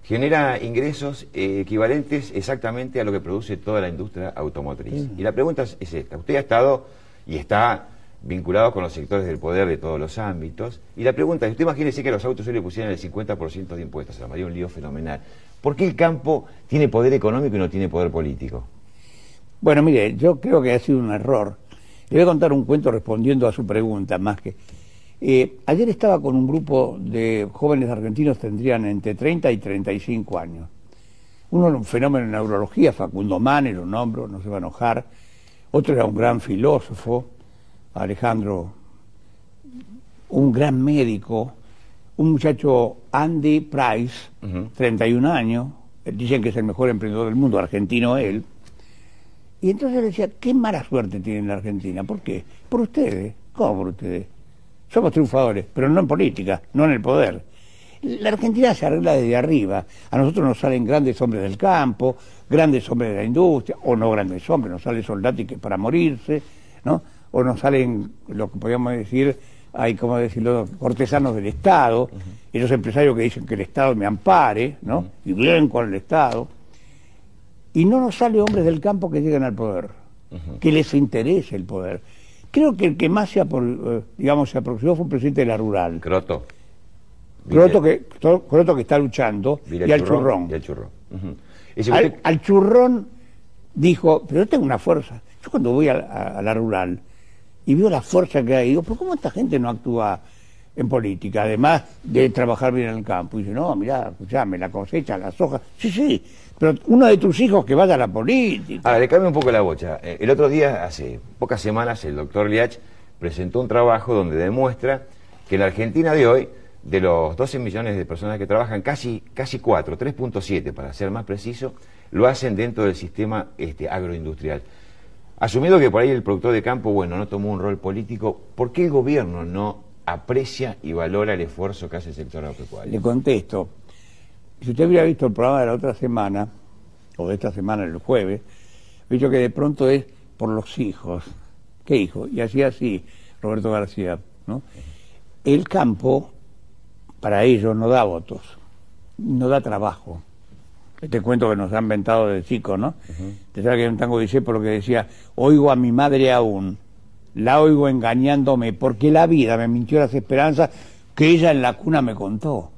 genera ingresos equivalentes exactamente a lo que produce toda la industria automotriz. Y la pregunta es esta. Usted ha estado y está vinculado con los sectores del poder de todos los ámbitos. Y la pregunta es, usted imagínese que a los autos hoy le pusieran el 50% de impuestos, se llamaría un lío fenomenal. ¿Por qué el campo tiene poder económico y no tiene poder político? Bueno, mire, yo creo que ha sido un error. Le voy a contar un cuento respondiendo a su pregunta, más que... ayer estaba con un grupo de jóvenes argentinos, tendrían entre 30 y 35 años. Uno era un fenómeno en neurología, Facundo Mann, lo nombro, no se va a enojar. Otro era un gran filósofo, Alejandro, un gran médico. Un muchacho, Andy Price, 31 años, dicen que es el mejor emprendedor del mundo, argentino él. Y entonces decía, qué mala suerte tiene la Argentina. ¿Por qué? Por ustedes. ¿Cómo por ustedes? somos triunfadores, pero no en política, no en el poder. La Argentina se arregla desde arriba. A nosotros nos salen grandes hombres del campo, grandes hombres de la industria, o no grandes hombres, nos salen soldados que para morirse, ¿no? O nos salen, lo que podríamos decir, hay como decirlo, cortesanos del Estado, esos empresarios que dicen que el Estado me ampare, ¿no? Y bien con el Estado. Y no nos sale hombres del campo que lleguen al poder, que les interese el poder. Creo que el que más se aproximó fue un presidente de la rural. Croto. Croto que está luchando, y al churrón. Y al churrón. Al churrón dijo, pero yo tengo una fuerza. Yo cuando voy a la rural y veo la fuerza que hay, digo, ¿pero cómo esta gente no actúa en política? Además de trabajar bien en el campo. Y dice, no, mirá, escuchame, la cosecha, las hojas. Sí, pero uno de tus hijos que vaya a la política. Le cambio un poco la bocha. El otro día, hace pocas semanas, el doctor Liach presentó un trabajo donde demuestra que en la Argentina de hoy, de los 12 millones de personas que trabajan, casi 4, 3.7 para ser más preciso, lo hacen dentro del sistema agroindustrial. Asumiendo que por ahí el productor de campo, bueno, no tomó un rol político, ¿por qué el gobierno no aprecia y valora el esfuerzo que hace el sector agropecuario? Le contesto. Si usted hubiera visto el programa de la otra semana, o de esta semana, el jueves, visto que de pronto es por los hijos. ¿Qué hijos? Y así, Roberto García, ¿no? El campo, para ellos, no da votos, no da trabajo. Este cuento que nos han inventado de chicos, ¿no? Te sabes que hay un tango dice por lo que decía, oigo a mi madre aún, la oigo engañándome, porque la vida me mintió las esperanzas que ella en la cuna me contó.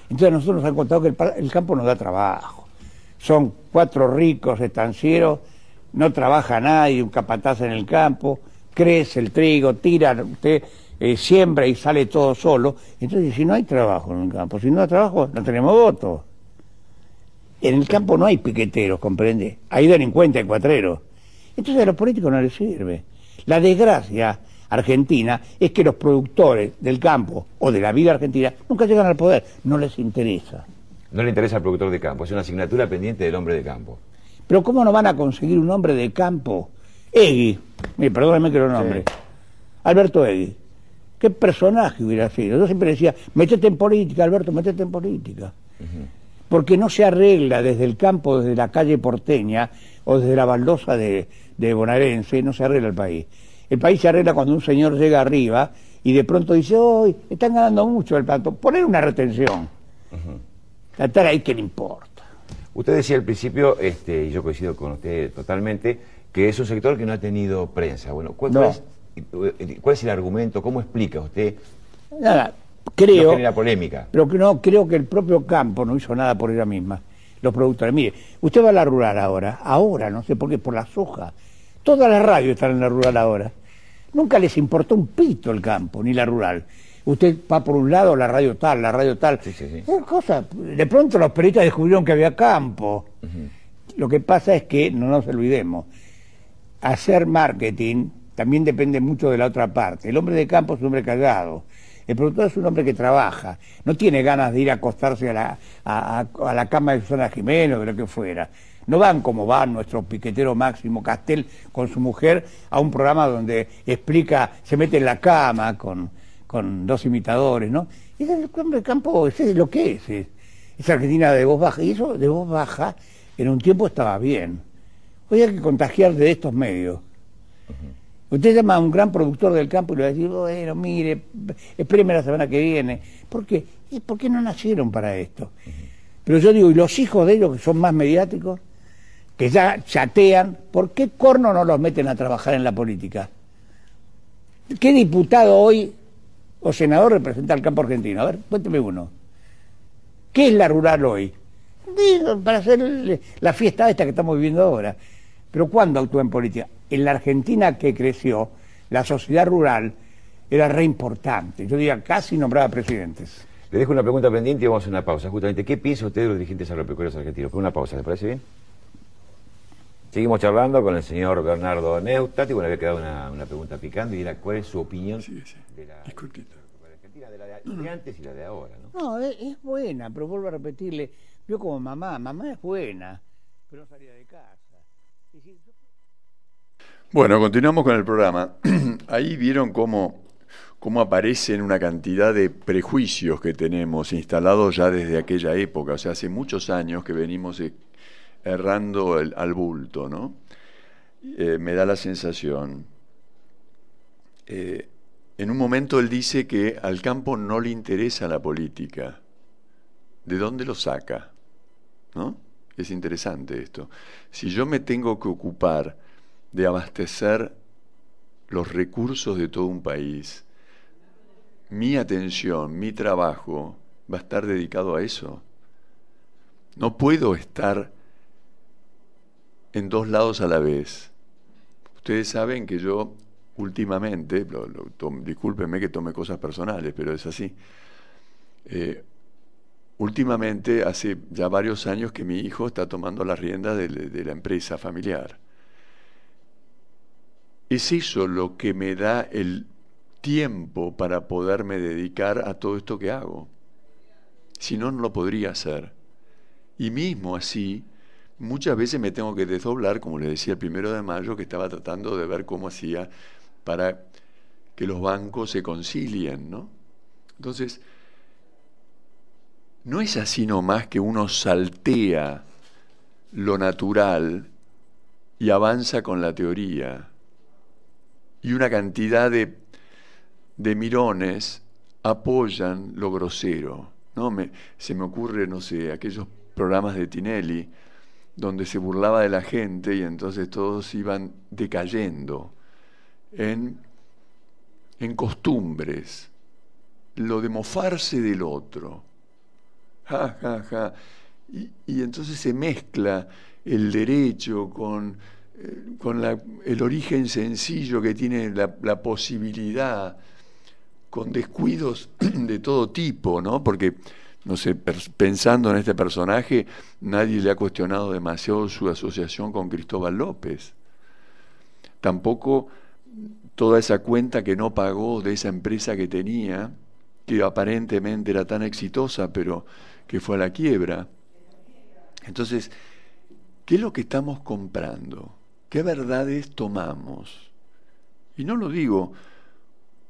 Entonces a nosotros nos han contado que el campo nos da trabajo. Son 4 ricos estancieros, no trabaja nadie, un capataz en el campo, crece el trigo, tira, usted siembra y sale todo solo. Entonces si no hay trabajo en el campo, si no hay trabajo no tenemos votos. En el campo no hay piqueteros, ¿comprende? Hay delincuentes, hay cuatreros. Entonces a los políticos no les sirve. La desgracia argentina es que los productores del campo o de la vida argentina nunca llegan al poder, no les interesa. No le interesa al productor de campo, es una asignatura pendiente del hombre de campo. Pero ¿cómo no van a conseguir un hombre de campo? Egui, perdóname que lo nombre, sí. Alberto Egui, qué personaje hubiera sido. Yo siempre decía, métete en política, Alberto, métete en política. Porque no se arregla desde el campo, desde la calle porteña o desde la baldosa de bonaerense, no se arregla el país. El país se arregla cuando un señor llega arriba y de pronto dice, hoy están ganando mucho el plato, poner una retención. Estar ahí que le importa. Usted decía al principio, y yo coincido con usted totalmente, que es un sector que no ha tenido prensa. Bueno, ¿cuál es el argumento? ¿Cómo explica usted? Nada, creo... No genera polémica. Pero que no, creo que el propio campo no hizo nada por ella misma. Los productores. Mire, usted va a la rural ahora, no sé por qué, por la soja. Todas las radios están en la rural ahora. Nunca les importó un pito el campo, ni la rural. Usted va por un lado, la radio tal, la radio tal. Sí. Cosa, de pronto los periodistas descubrieron que había campo. Lo que pasa es que, no nos olvidemos, hacer marketing también depende mucho de la otra parte. El hombre de campo es un hombre callado. El productor es un hombre que trabaja. No tiene ganas de ir a acostarse a la cama de Susana Jiménez o de lo que fuera. No van como va nuestro piquetero Máximo Castel con su mujer a un programa donde explica, se mete en la cama con 2 imitadores, ¿no? Y el hombre de campo, ese es lo que es Argentina de voz baja. Y eso de voz baja en un tiempo estaba bien. Hoy hay que contagiar de estos medios. Usted llama a un gran productor del campo y le va a decir, bueno, mire, espéreme la semana que viene. ¿Por qué? ¿Y por qué no nacieron para esto? Pero yo digo, ¿y los hijos de ellos que son más mediáticos? Que ya chatean, ¿por qué corno no los meten a trabajar en la política? ¿Qué diputado hoy o senador representa al campo argentino? A ver, cuénteme uno. ¿Qué es la rural hoy? Digo, para hacer la fiesta esta que estamos viviendo ahora. Pero ¿cuándo actúa en política? En la Argentina que creció, la sociedad rural era re importante. Yo diría, casi nombraba presidentes. Le dejo una pregunta pendiente y vamos a una pausa. Justamente, ¿qué piensa usted de los dirigentes agropecuarios argentinos? Con una pausa, ¿le parece bien? Seguimos charlando con el señor Bernardo Neustadt y bueno, había quedado una pregunta picando y era ¿cuál es su opinión de la Argentina, de la de antes y la de ahora? No, es buena, pero vuelvo a repetirle, yo como mamá es buena, pero no salía de casa. Decir, bueno, continuamos con el programa. Ahí vieron cómo cómo aparecen una cantidad de prejuicios que tenemos instalados ya desde aquella época, o sea, hace muchos años que venimos errando al bulto, ¿no? Me da la sensación. En un momento él dice que al campo no le interesa la política. ¿De dónde lo saca? ¿No? Es interesante esto. Si yo me tengo que ocupar de abastecer los recursos de todo un país, mi atención, mi trabajo va a estar dedicado a eso. No puedo estar en dos lados a la vez. Ustedes saben que yo últimamente, discúlpenme que tome cosas personales, pero es así. Últimamente, hace ya varios años que mi hijo está tomando las riendas de la empresa familiar. Es eso lo que me da el tiempo para poderme dedicar a todo esto que hago. Si no, no lo podría hacer. Y mismo así, muchas veces me tengo que desdoblar, como les decía el 1 de mayo, que estaba tratando de ver cómo hacía para que los bancos se concilien, ¿no? Entonces, no es así nomás que uno saltea lo natural y avanza con la teoría. Y una cantidad de mirones apoyan lo grosero, ¿no? Se me ocurre, no sé, aquellos programas de Tinelli donde se burlaba de la gente y entonces todos iban decayendo en costumbres, lo de mofarse del otro. Ja, ja, ja. Y entonces se mezcla el derecho con el origen sencillo que tiene la posibilidad, con descuidos de todo tipo, ¿no? Porque, no sé, pensando en este personaje, nadie le ha cuestionado demasiado su asociación con Cristóbal López. Tampoco toda esa cuenta que no pagó de esa empresa que tenía, que aparentemente era tan exitosa, pero que fue a la quiebra. Entonces, ¿qué es lo que estamos comprando? ¿Qué verdades tomamos? Y no lo digo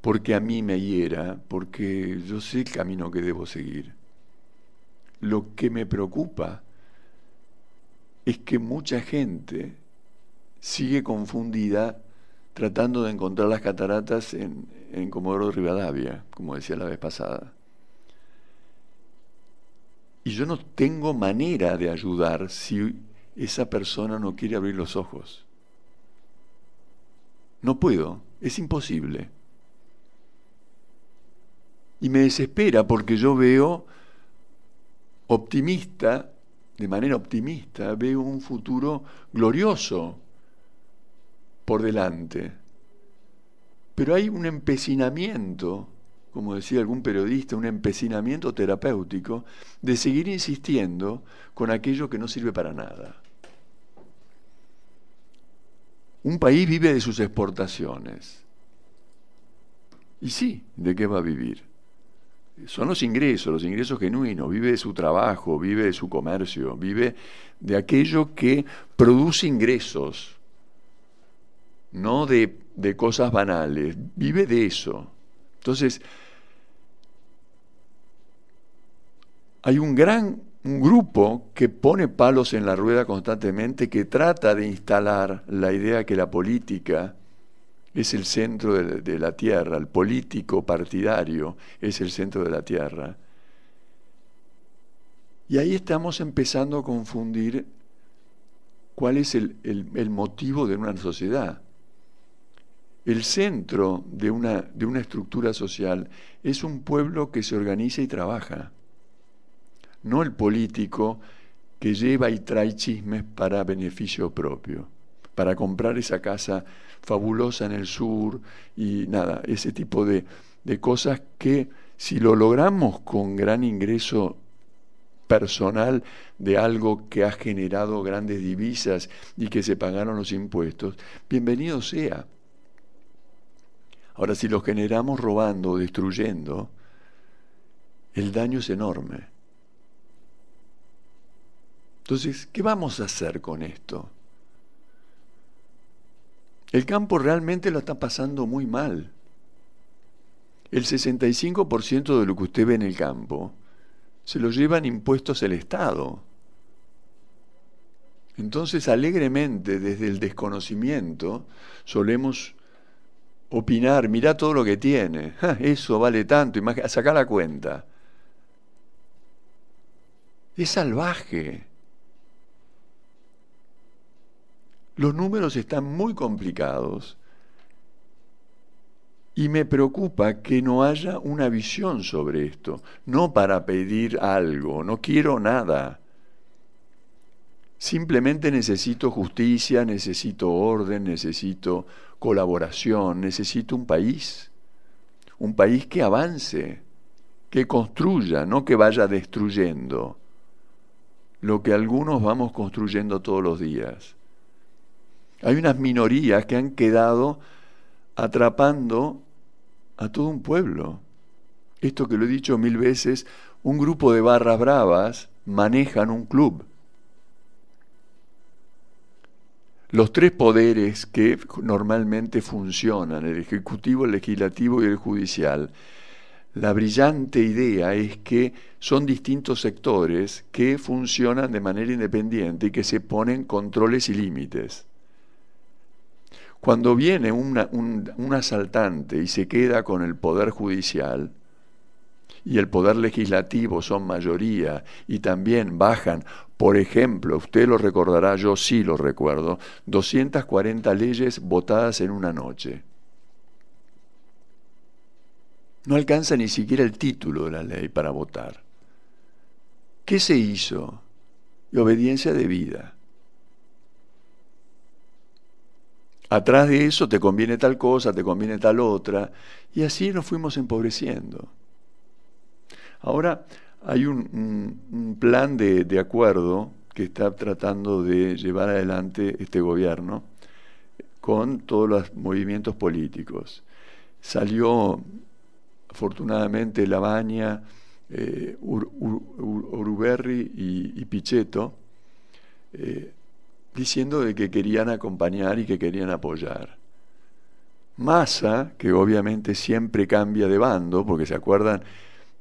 porque a mí me hiera, porque yo sé el camino que debo seguir. Lo que me preocupa es que mucha gente sigue confundida tratando de encontrar las cataratas en Comodoro Rivadavia, como decía la vez pasada. Y yo no tengo manera de ayudar si esa persona no quiere abrir los ojos. No puedo, es imposible. Y me desespera porque yo veo optimista, de manera optimista, veo un futuro glorioso por delante. Pero hay un empecinamiento, como decía algún periodista, un empecinamiento terapéutico de seguir insistiendo con aquello que no sirve para nada. Un país vive de sus exportaciones. Y sí, ¿de qué va a vivir? Son los ingresos genuinos, vive de su trabajo, vive de su comercio, vive de aquello que produce ingresos, no de cosas banales, vive de eso. Entonces, hay un grupo que pone palos en la rueda constantemente, que trata de instalar la idea que la política es el centro de la tierra, el político partidario es el centro de la tierra. Y ahí estamos empezando a confundir cuál es el motivo de una sociedad. El centro de una estructura social es un pueblo que se organiza y trabaja, no el político que lleva y trae chismes para beneficio propio, para comprar esa casa fabulosa en el sur y nada, ese tipo de cosas que si lo logramos con gran ingreso personal de algo que ha generado grandes divisas y que se pagaron los impuestos, bienvenido sea. Ahora, si lo generamos robando o destruyendo, el daño es enorme. Entonces, ¿qué vamos a hacer con esto? El campo realmente lo está pasando muy mal. El 65% de lo que usted ve en el campo se lo llevan impuestos el Estado. Entonces, alegremente, desde el desconocimiento, solemos opinar, mirá todo lo que tiene, eso vale tanto, sacá la cuenta. Es salvaje. Los números están muy complicados y me preocupa que no haya una visión sobre esto, no para pedir algo, no quiero nada. Simplemente necesito justicia, necesito orden, necesito colaboración, necesito un país que avance, que construya, no que vaya destruyendo lo que algunos vamos construyendo todos los días. Hay unas minorías que han quedado atrapando a todo un pueblo. Esto que lo he dicho 1000 veces, un grupo de barras bravas manejan un club. Los tres poderes que normalmente funcionan, el ejecutivo, el legislativo y el judicial, la brillante idea es que son distintos sectores que funcionan de manera independiente y que se ponen controles y límites. Cuando viene un asaltante y se queda con el poder judicial y el poder legislativo son mayoría y también bajan, por ejemplo, usted lo recordará, yo sí lo recuerdo, 240 leyes votadas en una noche. No alcanza ni siquiera el título de la ley para votar. ¿Qué se hizo? Y obediencia debida. Atrás de eso te conviene tal cosa, te conviene tal otra, y así nos fuimos empobreciendo. Ahora hay un plan de acuerdo que está tratando de llevar adelante este gobierno con todos los movimientos políticos. Salió afortunadamente Labaña, Uruberri y Pichetto, diciendo de que querían acompañar y que querían apoyar. Massa, que obviamente siempre cambia de bando, porque se acuerdan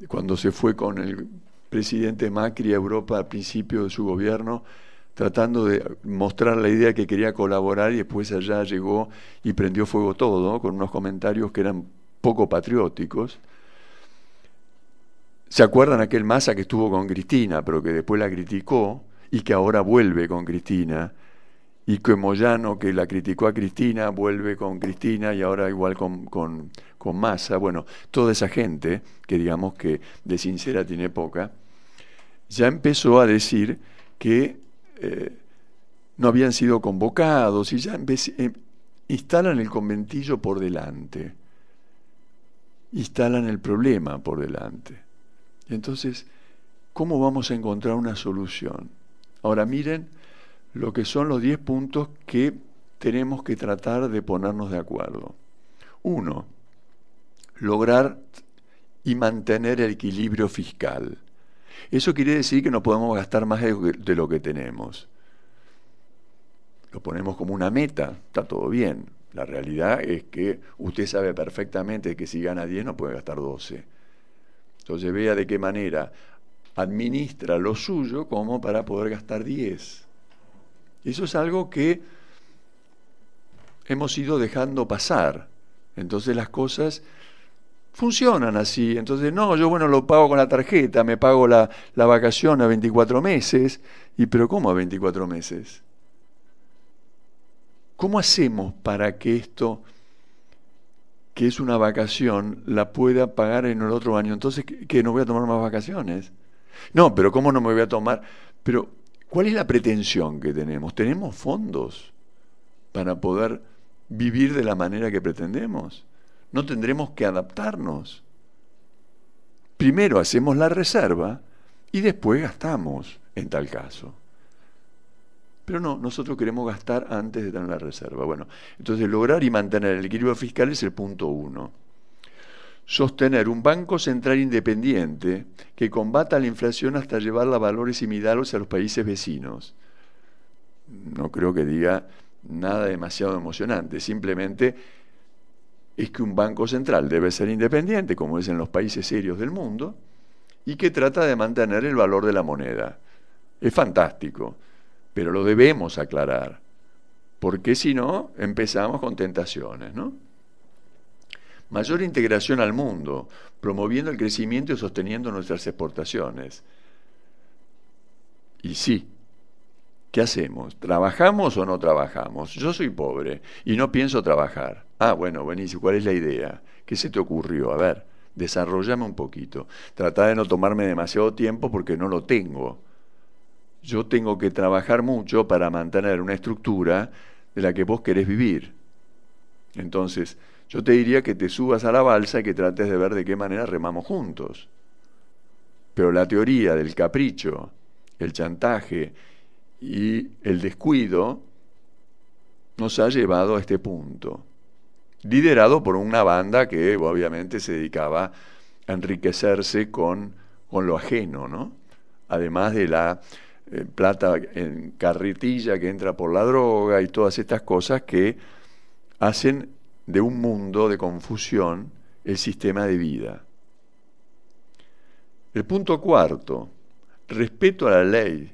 cuando se fue con el presidente Macri a Europa al principio de su gobierno, tratando de mostrar la idea que quería colaborar y después allá llegó y prendió fuego todo, ¿no? Con unos comentarios que eran poco patrióticos. ¿Se acuerdan aquel Massa que estuvo con Cristina, pero que después la criticó y que ahora vuelve con Cristina? Y que Moyano, que la criticó a Cristina, vuelve con Cristina y ahora igual con Massa. Bueno, toda esa gente, que digamos que de sincera tiene poca, ya empezó a decir que no habían sido convocados y ya instalan el conventillo por delante, instalan el problema por delante. Entonces, ¿cómo vamos a encontrar una solución? Ahora miren lo que son los 10 puntos que tenemos que tratar de ponernos de acuerdo. 1. Lograr y mantener el equilibrio fiscal. Eso quiere decir que no podemos gastar más de lo que tenemos. Lo ponemos como una meta, está todo bien. La realidad es que usted sabe perfectamente que si gana 10 no puede gastar 12. Entonces vea de qué manera administra lo suyo como para poder gastar 10. Eso es algo que hemos ido dejando pasar. Entonces las cosas funcionan así. Entonces, no, yo bueno lo pago con la tarjeta, me pago la vacación a 24 meses. ¿Pero cómo a 24 meses? ¿Cómo hacemos para que esto, que es una vacación, la pueda pagar en el otro año? Entonces, ¿qué no voy a tomar más vacaciones? No, pero ¿cómo no me voy a tomar? Pero, ¿cuál es la pretensión que tenemos? ¿Tenemos fondos para poder vivir de la manera que pretendemos? ¿No tendremos que adaptarnos? Primero hacemos la reserva y después gastamos en tal caso. Pero no, nosotros queremos gastar antes de tener la reserva. Bueno, entonces lograr y mantener el equilibrio fiscal es el punto 1. Sostener un banco central independiente que combata la inflación hasta llevarla a valores similares a los países vecinos. No creo que diga nada demasiado emocionante, simplemente es que un banco central debe ser independiente, como es en los países serios del mundo, y que trata de mantener el valor de la moneda. Es fantástico, pero lo debemos aclarar, porque si no, empezamos con tentaciones, ¿no? Mayor integración al mundo, promoviendo el crecimiento y sosteniendo nuestras exportaciones. Y sí, ¿qué hacemos? ¿Trabajamos o no trabajamos? Yo soy pobre y no pienso trabajar. Ah, bueno, buenísimo. ¿Cuál es la idea? ¿Qué se te ocurrió? A ver, desarrollame un poquito. Trata de no tomarme demasiado tiempo porque no lo tengo. Yo tengo que trabajar mucho para mantener una estructura de la que vos querés vivir. Entonces, yo te diría que te subas a la balsa y que trates de ver de qué manera remamos juntos. Pero la teoría del capricho, el chantaje y el descuido nos ha llevado a este punto, liderado por una banda que obviamente se dedicaba a enriquecerse con lo ajeno, ¿no? Además de la plata en carretilla que entra por la droga y todas estas cosas que hacen de un mundo de confusión el sistema de vida. El punto cuarto, respeto a la ley,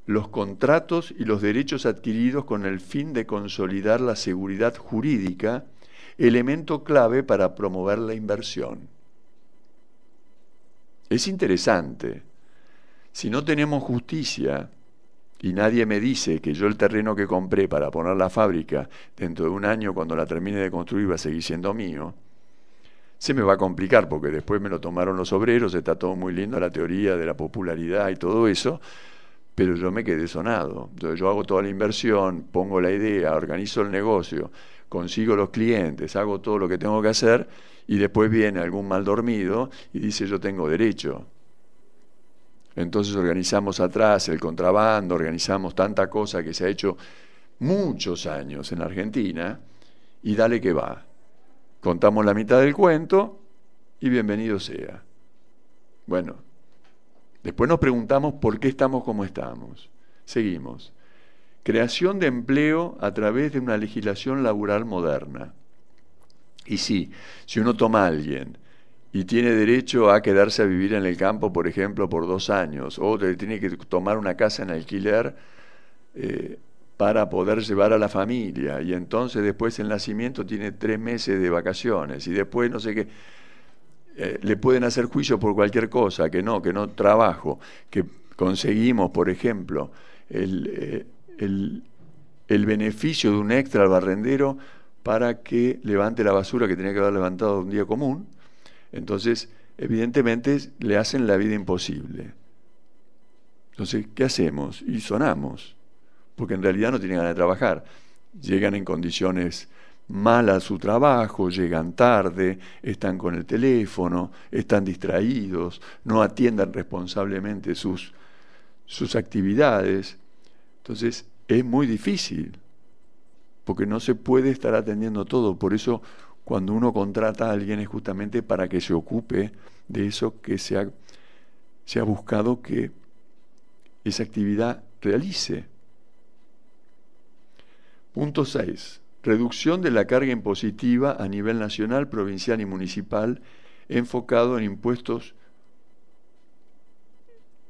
los contratos y los derechos adquiridos con el fin de consolidar la seguridad jurídica, elemento clave para promover la inversión. Es interesante. Si no tenemos justicia y nadie me dice que yo el terreno que compré para poner la fábrica dentro de un año, cuando la termine de construir, va a seguir siendo mío, se me va a complicar porque después me lo tomaron los obreros, está todo muy lindo, la teoría de la popularidad y todo eso, pero yo me quedé sonado. Entonces yo hago toda la inversión, pongo la idea, organizo el negocio, consigo los clientes, hago todo lo que tengo que hacer y después viene algún mal dormido y dice yo tengo derecho. Entonces organizamos atrás el contrabando, organizamos tanta cosa que se ha hecho muchos años en Argentina y dale que va. Contamos la mitad del cuento y bienvenido sea. Bueno, después nos preguntamos por qué estamos como estamos. Seguimos. Creación de empleo a través de una legislación laboral moderna. Y sí, si uno toma a alguien y tiene derecho a quedarse a vivir en el campo, por ejemplo, por 2 años, o tiene que tomar una casa en alquiler para poder llevar a la familia, y entonces después el nacimiento tiene 3 meses de vacaciones, y después no sé qué, le pueden hacer juicio por cualquier cosa, que no trabajo, que conseguimos, por ejemplo, el beneficio de un extra al barrendero para que levante la basura que tenía que haber levantado un día común. Entonces, evidentemente, le hacen la vida imposible. Entonces, ¿qué hacemos? Y sonamos, porque en realidad no tienen ganas de trabajar. Llegan en condiciones malas a su trabajo, llegan tarde, están con el teléfono, están distraídos, no atiendan responsablemente sus actividades. Entonces, es muy difícil, porque no se puede estar atendiendo todo. Por eso, cuando uno contrata a alguien es justamente para que se ocupe de eso que se ha buscado que esa actividad realice. Punto 6. Reducción de la carga impositiva a nivel nacional, provincial y municipal, enfocado en impuestos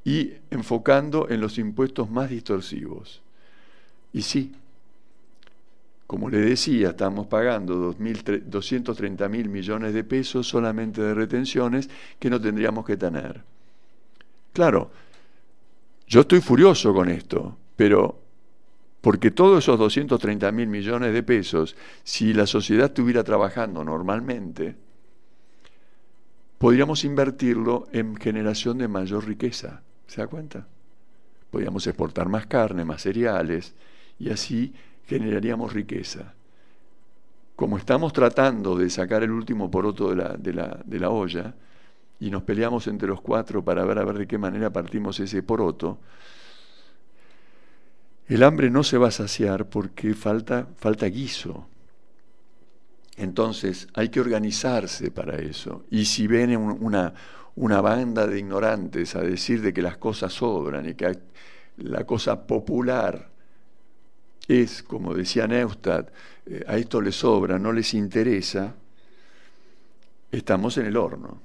y enfocando en los impuestos más distorsivos. Y sí, como le decía, estamos pagando 230.000 millones de pesos solamente de retenciones que no tendríamos que tener. Claro, yo estoy furioso con esto, pero porque todos esos 230.000 millones de pesos, si la sociedad estuviera trabajando normalmente, podríamos invertirlo en generación de mayor riqueza. ¿Se da cuenta? Podríamos exportar más carne, más cereales, y así generaríamos riqueza. Como estamos tratando de sacar el último poroto de la olla, y nos peleamos entre los 4 para ver de qué manera partimos ese poroto, el hambre no se va a saciar porque falta guiso. Entonces hay que organizarse para eso. Y si viene una banda de ignorantes a decir de que las cosas sobran y que la cosa popular es, como decía Neustadt, a esto les sobra, no les interesa, estamos en el horno.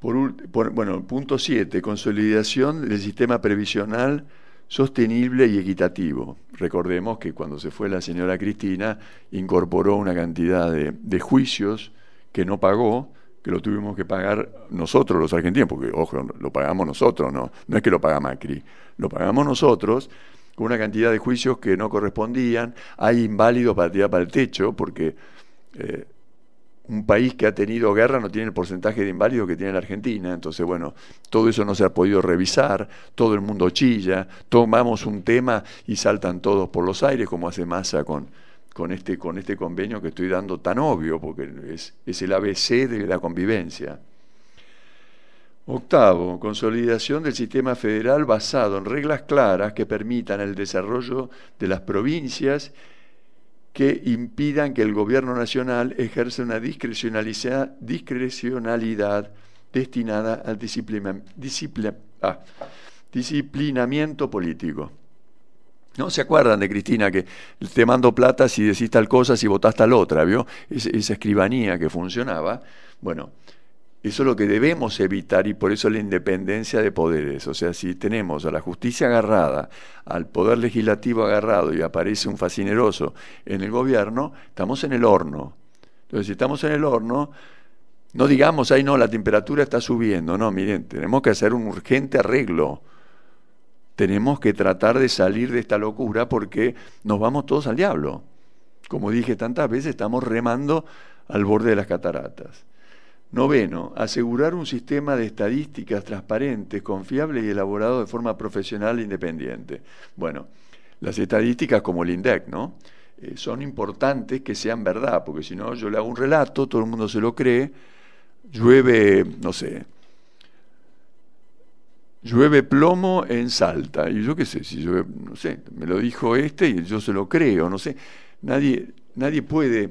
Bueno, punto 7, consolidación del sistema previsional sostenible y equitativo. Recordemos que cuando se fue la señora Cristina, incorporó una cantidad de juicios que no pagó, que lo tuvimos que pagar nosotros los argentinos, porque, ojo, lo pagamos nosotros, no es que lo paga Macri, lo pagamos nosotros, con una cantidad de juicios que no correspondían. Hay inválidos para tirar para el techo, porque un país que ha tenido guerra no tiene el porcentaje de inválidos que tiene la Argentina. Entonces, bueno, todo eso no se ha podido revisar, todo el mundo chilla, tomamos un tema y saltan todos por los aires, como hace Massa con este convenio que estoy dando tan obvio, porque es el ABC de la convivencia. Octavo, consolidación del sistema federal basado en reglas claras que permitan el desarrollo de las provincias, que impidan que el gobierno nacional ejerza una discrecionalidad destinada al disciplinamiento político. ¿No se acuerdan de Cristina que te mando plata si decís tal cosa, si votás tal otra, ¿vio? Esa escribanía que funcionaba. Bueno, eso es lo que debemos evitar, y por eso la independencia de poderes. O sea, si tenemos a la justicia agarrada, al poder legislativo agarrado y aparece un facineroso en el gobierno, estamos en el horno. Entonces, si estamos en el horno, no digamos, ay no, la temperatura está subiendo. No, miren, tenemos que hacer un urgente arreglo. Tenemos que tratar de salir de esta locura, porque nos vamos todos al diablo. Como dije tantas veces, estamos remando al borde de las cataratas. Noveno, asegurar un sistema de estadísticas transparentes, confiable y elaborado de forma profesional e independiente. Bueno, las estadísticas como el INDEC, ¿no? Son importantes que sean verdad, porque si no, yo le hago un relato, todo el mundo se lo cree, llueve, no sé, llueve plomo en Salta, y yo qué sé, si llueve, no sé, me lo dijo este y yo se lo creo, no sé, nadie puede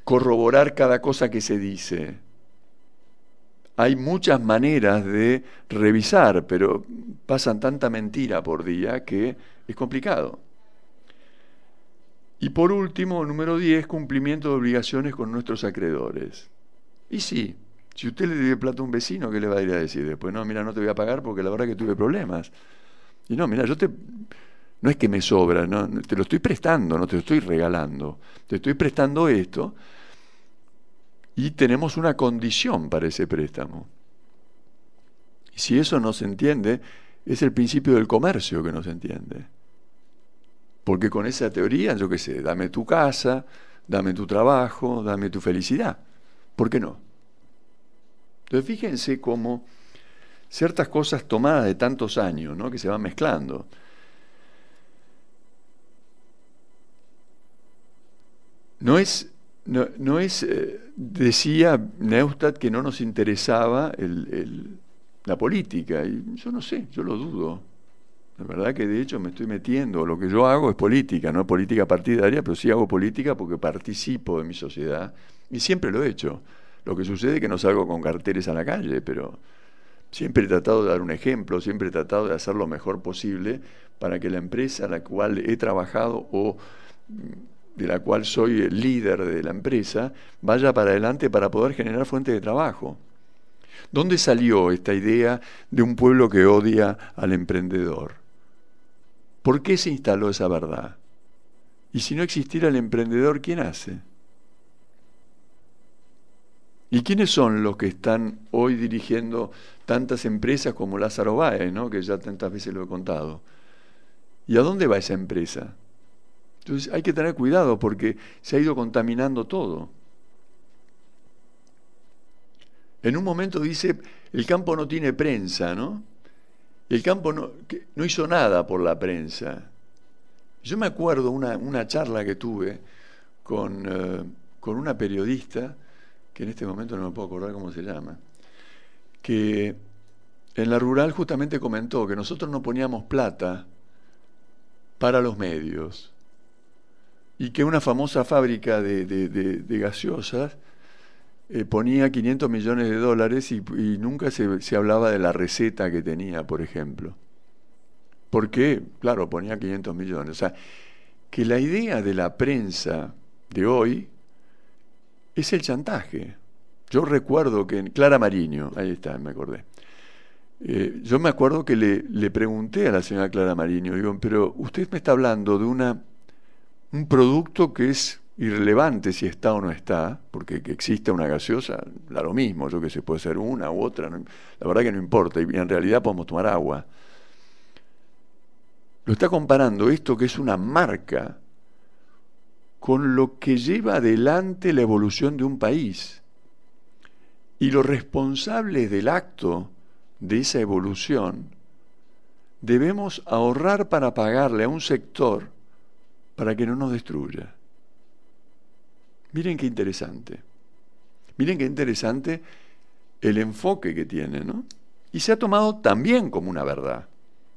corroborar cada cosa que se dice. Hay muchas maneras de revisar, pero pasan tanta mentira por día que es complicado. Y por último, número 10, cumplimiento de obligaciones con nuestros acreedores. Y sí, si usted le debe plata a un vecino, ¿qué le va a ir a decir después? No, mira, no te voy a pagar porque la verdad que tuve problemas. Y no, mira, no es que me sobra, no, te lo estoy prestando, no te lo estoy regalando. Te estoy prestando esto y tenemos una condición para ese préstamo. Y si eso no se entiende, es el principio del comercio que no se entiende. Porque con esa teoría, yo qué sé, dame tu casa, dame tu trabajo, dame tu felicidad. ¿Por qué no? Entonces fíjense cómo ciertas cosas tomadas de tantos años, ¿no?, que se van mezclando. Decía Neustadt que no nos interesaba la política, y yo no sé, yo lo dudo. La verdad que de hecho me estoy metiendo, lo que yo hago es política, no es política partidaria, pero sí hago política porque participo de mi sociedad, y siempre lo he hecho. Lo que sucede es que no salgo con carteles a la calle, pero siempre he tratado de dar un ejemplo, siempre he tratado de hacer lo mejor posible para que la empresa a la cual he trabajado o de la cual soy el líder de la empresa, vaya para adelante para poder generar fuentes de trabajo. ¿Dónde salió esta idea de un pueblo que odia al emprendedor? ¿Por qué se instaló esa verdad? Y si no existiera el emprendedor, ¿quién hace? ¿Y quiénes son los que están hoy dirigiendo tantas empresas como Lázaro Báez, ¿no?, que ya tantas veces lo he contado? ¿Y a dónde va esa empresa? Entonces hay que tener cuidado porque se ha ido contaminando todo. En un momento dice, el campo no tiene prensa, ¿no? El campo no hizo nada por la prensa. Yo me acuerdo una charla que tuve con una periodista, que en este momento no me puedo acordar cómo se llama, que en La Rural justamente comentó que nosotros no poníamos plata para los medios, y que una famosa fábrica de gaseosas ponía 500 millones de dólares y nunca se hablaba de la receta que tenía, por ejemplo. Porque, claro, ponía 500 millones. O sea, que la idea de la prensa de hoy es el chantaje. Yo recuerdo que Clara Mariño, ahí está, me acordé. Yo me acuerdo que le pregunté a la señora Clara Mariño, digo, pero usted me está hablando de un producto que es irrelevante si está o no está, porque que exista una gaseosa, da lo mismo, yo que sé, puede ser una u otra, la verdad que no importa, y en realidad podemos tomar agua. Lo está comparando esto que es una marca con lo que lleva adelante la evolución de un país. Y los responsables del acto de esa evolución debemos ahorrar para pagarle a un sector para que no nos destruya. Miren qué interesante. Miren qué interesante el enfoque que tiene, ¿no? Y se ha tomado también como una verdad.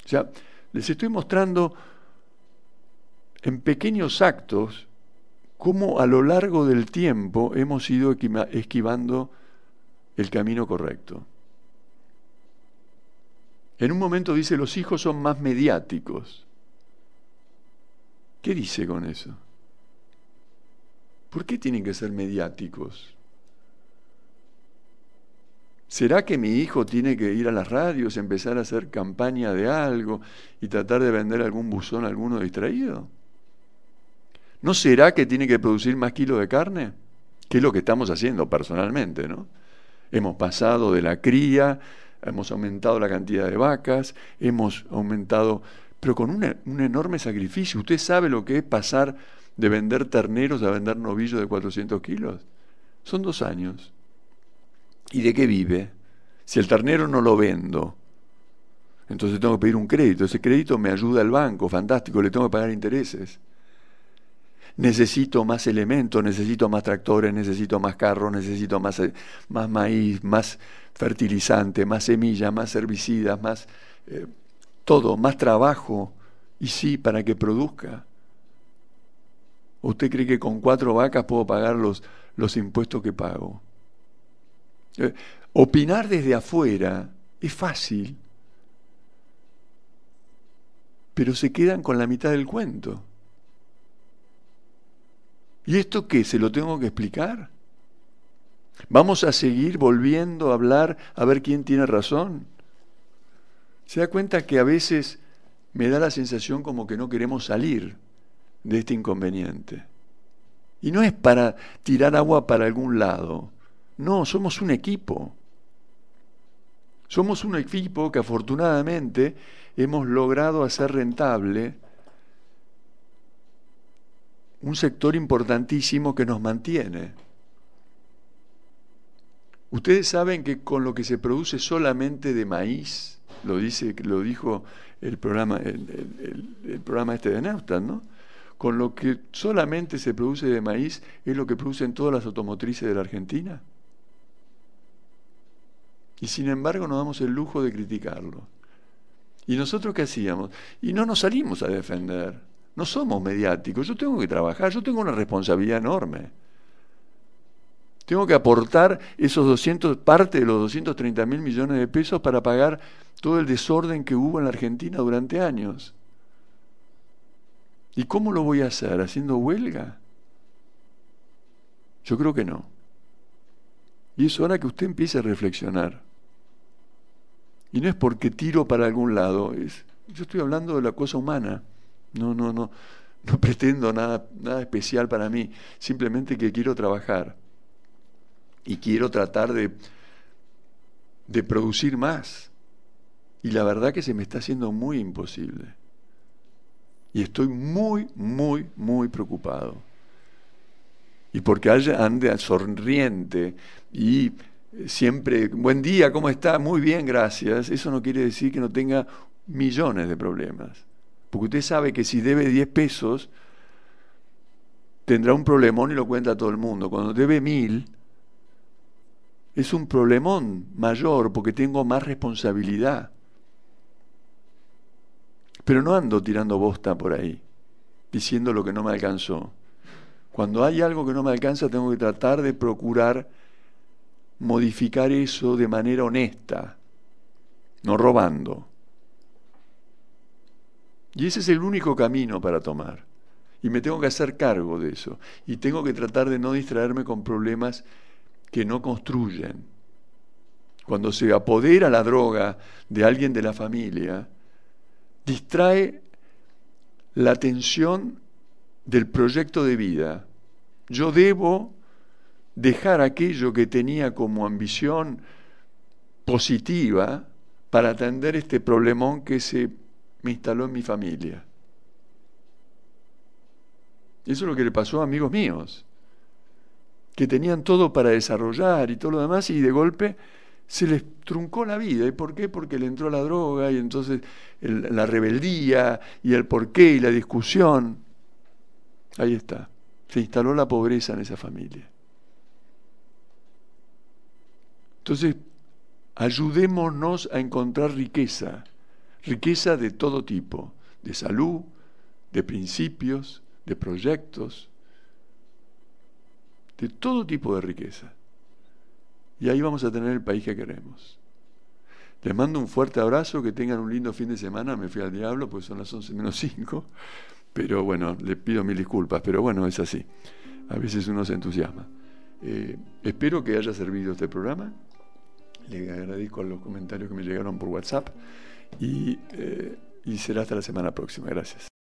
O sea, les estoy mostrando en pequeños actos cómo a lo largo del tiempo hemos ido esquivando el camino correcto. En un momento dice, los hijos son más mediáticos. ¿Qué dice con eso? ¿Por qué tienen que ser mediáticos? ¿Será que mi hijo tiene que ir a las radios, empezar a hacer campaña de algo y tratar de vender algún buzón a alguno distraído? ¿No será que tiene que producir más kilos de carne? Que es lo que estamos haciendo personalmente, ¿no? Hemos pasado de la cría, hemos aumentado la cantidad de vacas, hemos aumentado, pero con un enorme sacrificio. ¿Usted sabe lo que es pasar de vender terneros a vender novillos de 400 kilos? Son 2 años. ¿Y de qué vive? Si el ternero no lo vendo, entonces tengo que pedir un crédito. Ese crédito me ayuda el banco, fantástico, le tengo que pagar intereses. Necesito más elementos, necesito más tractores, necesito más carros, necesito más maíz, más fertilizante, más semillas, más herbicidas, más todo, más trabajo. Y sí, para que produzca. ¿Usted cree que con 4 vacas puedo pagar los impuestos que pago? Opinar desde afuera es fácil, pero se quedan con la mitad del cuento. ¿Y esto qué? ¿Se lo tengo que explicar? ¿Vamos a seguir volviendo a hablar a ver quién tiene razón? ¿Se da cuenta que a veces me da la sensación como que no queremos salir de este inconveniente? Y no es para tirar agua para algún lado. No, somos un equipo. Somos un equipo que afortunadamente hemos logrado hacer rentable un sector importantísimo que nos mantiene. Ustedes saben que con lo que se produce solamente de maíz, lo dijo el programa este de Neustat, ¿no? Con lo que solamente se produce de maíz es lo que producen todas las automotrices de la Argentina. Y sin embargo nos damos el lujo de criticarlo. ¿Y nosotros qué hacíamos? Y no nos salimos a defender. No somos mediáticos. Yo tengo que trabajar, yo tengo una responsabilidad enorme. Tengo que aportar parte de los 230.000 millones de pesos para pagar todo el desorden que hubo en la Argentina durante años. ¿Y cómo lo voy a hacer? ¿Haciendo huelga? Yo creo que no. Y es hora que usted empiece a reflexionar. Y no es porque tiro para algún lado, yo estoy hablando de la cosa humana. No pretendo nada especial para mí, simplemente que quiero trabajar y quiero tratar de producir más. Y la verdad que se me está haciendo muy imposible. Y estoy muy, muy, muy preocupado. Y porque ande sonriente y siempre, buen día, ¿cómo está? Muy bien, gracias. Eso no quiere decir que no tenga millones de problemas. Porque usted sabe que si debe 10 pesos, tendrá un problemón y lo cuenta a todo el mundo. Cuando debe 1.000, es un problemón mayor porque tengo más responsabilidad. Pero no ando tirando bosta por ahí, diciendo lo que no me alcanzó. Cuando hay algo que no me alcanza, tengo que tratar de procurar modificar eso de manera honesta, no robando. Y ese es el único camino para tomar. Y me tengo que hacer cargo de eso. Y tengo que tratar de no distraerme con problemas que no construyen. Cuando se apodera la droga de alguien de la familia, distrae la atención del proyecto de vida. Yo debo dejar aquello que tenía como ambición positiva para atender este problemón que se me instaló en mi familia. Eso es lo que le pasó a amigos míos, que tenían todo para desarrollar y todo lo demás, y de golpe se les truncó la vida. ¿Y por qué? Porque le entró la droga, y entonces la rebeldía, y el porqué, y la discusión. Ahí está. Se instaló la pobreza en esa familia. Entonces, ayudémonos a encontrar riqueza, riqueza de todo tipo, de salud, de principios, de proyectos, de todo tipo de riqueza. Y ahí vamos a tener el país que queremos. Les mando un fuerte abrazo, que tengan un lindo fin de semana. Me fui al diablo, pues son las 11:05. Pero bueno, les pido mil disculpas, pero bueno, es así. A veces uno se entusiasma. Espero que haya servido este programa. Le agradezco los comentarios que me llegaron por WhatsApp y será hasta la semana próxima. Gracias.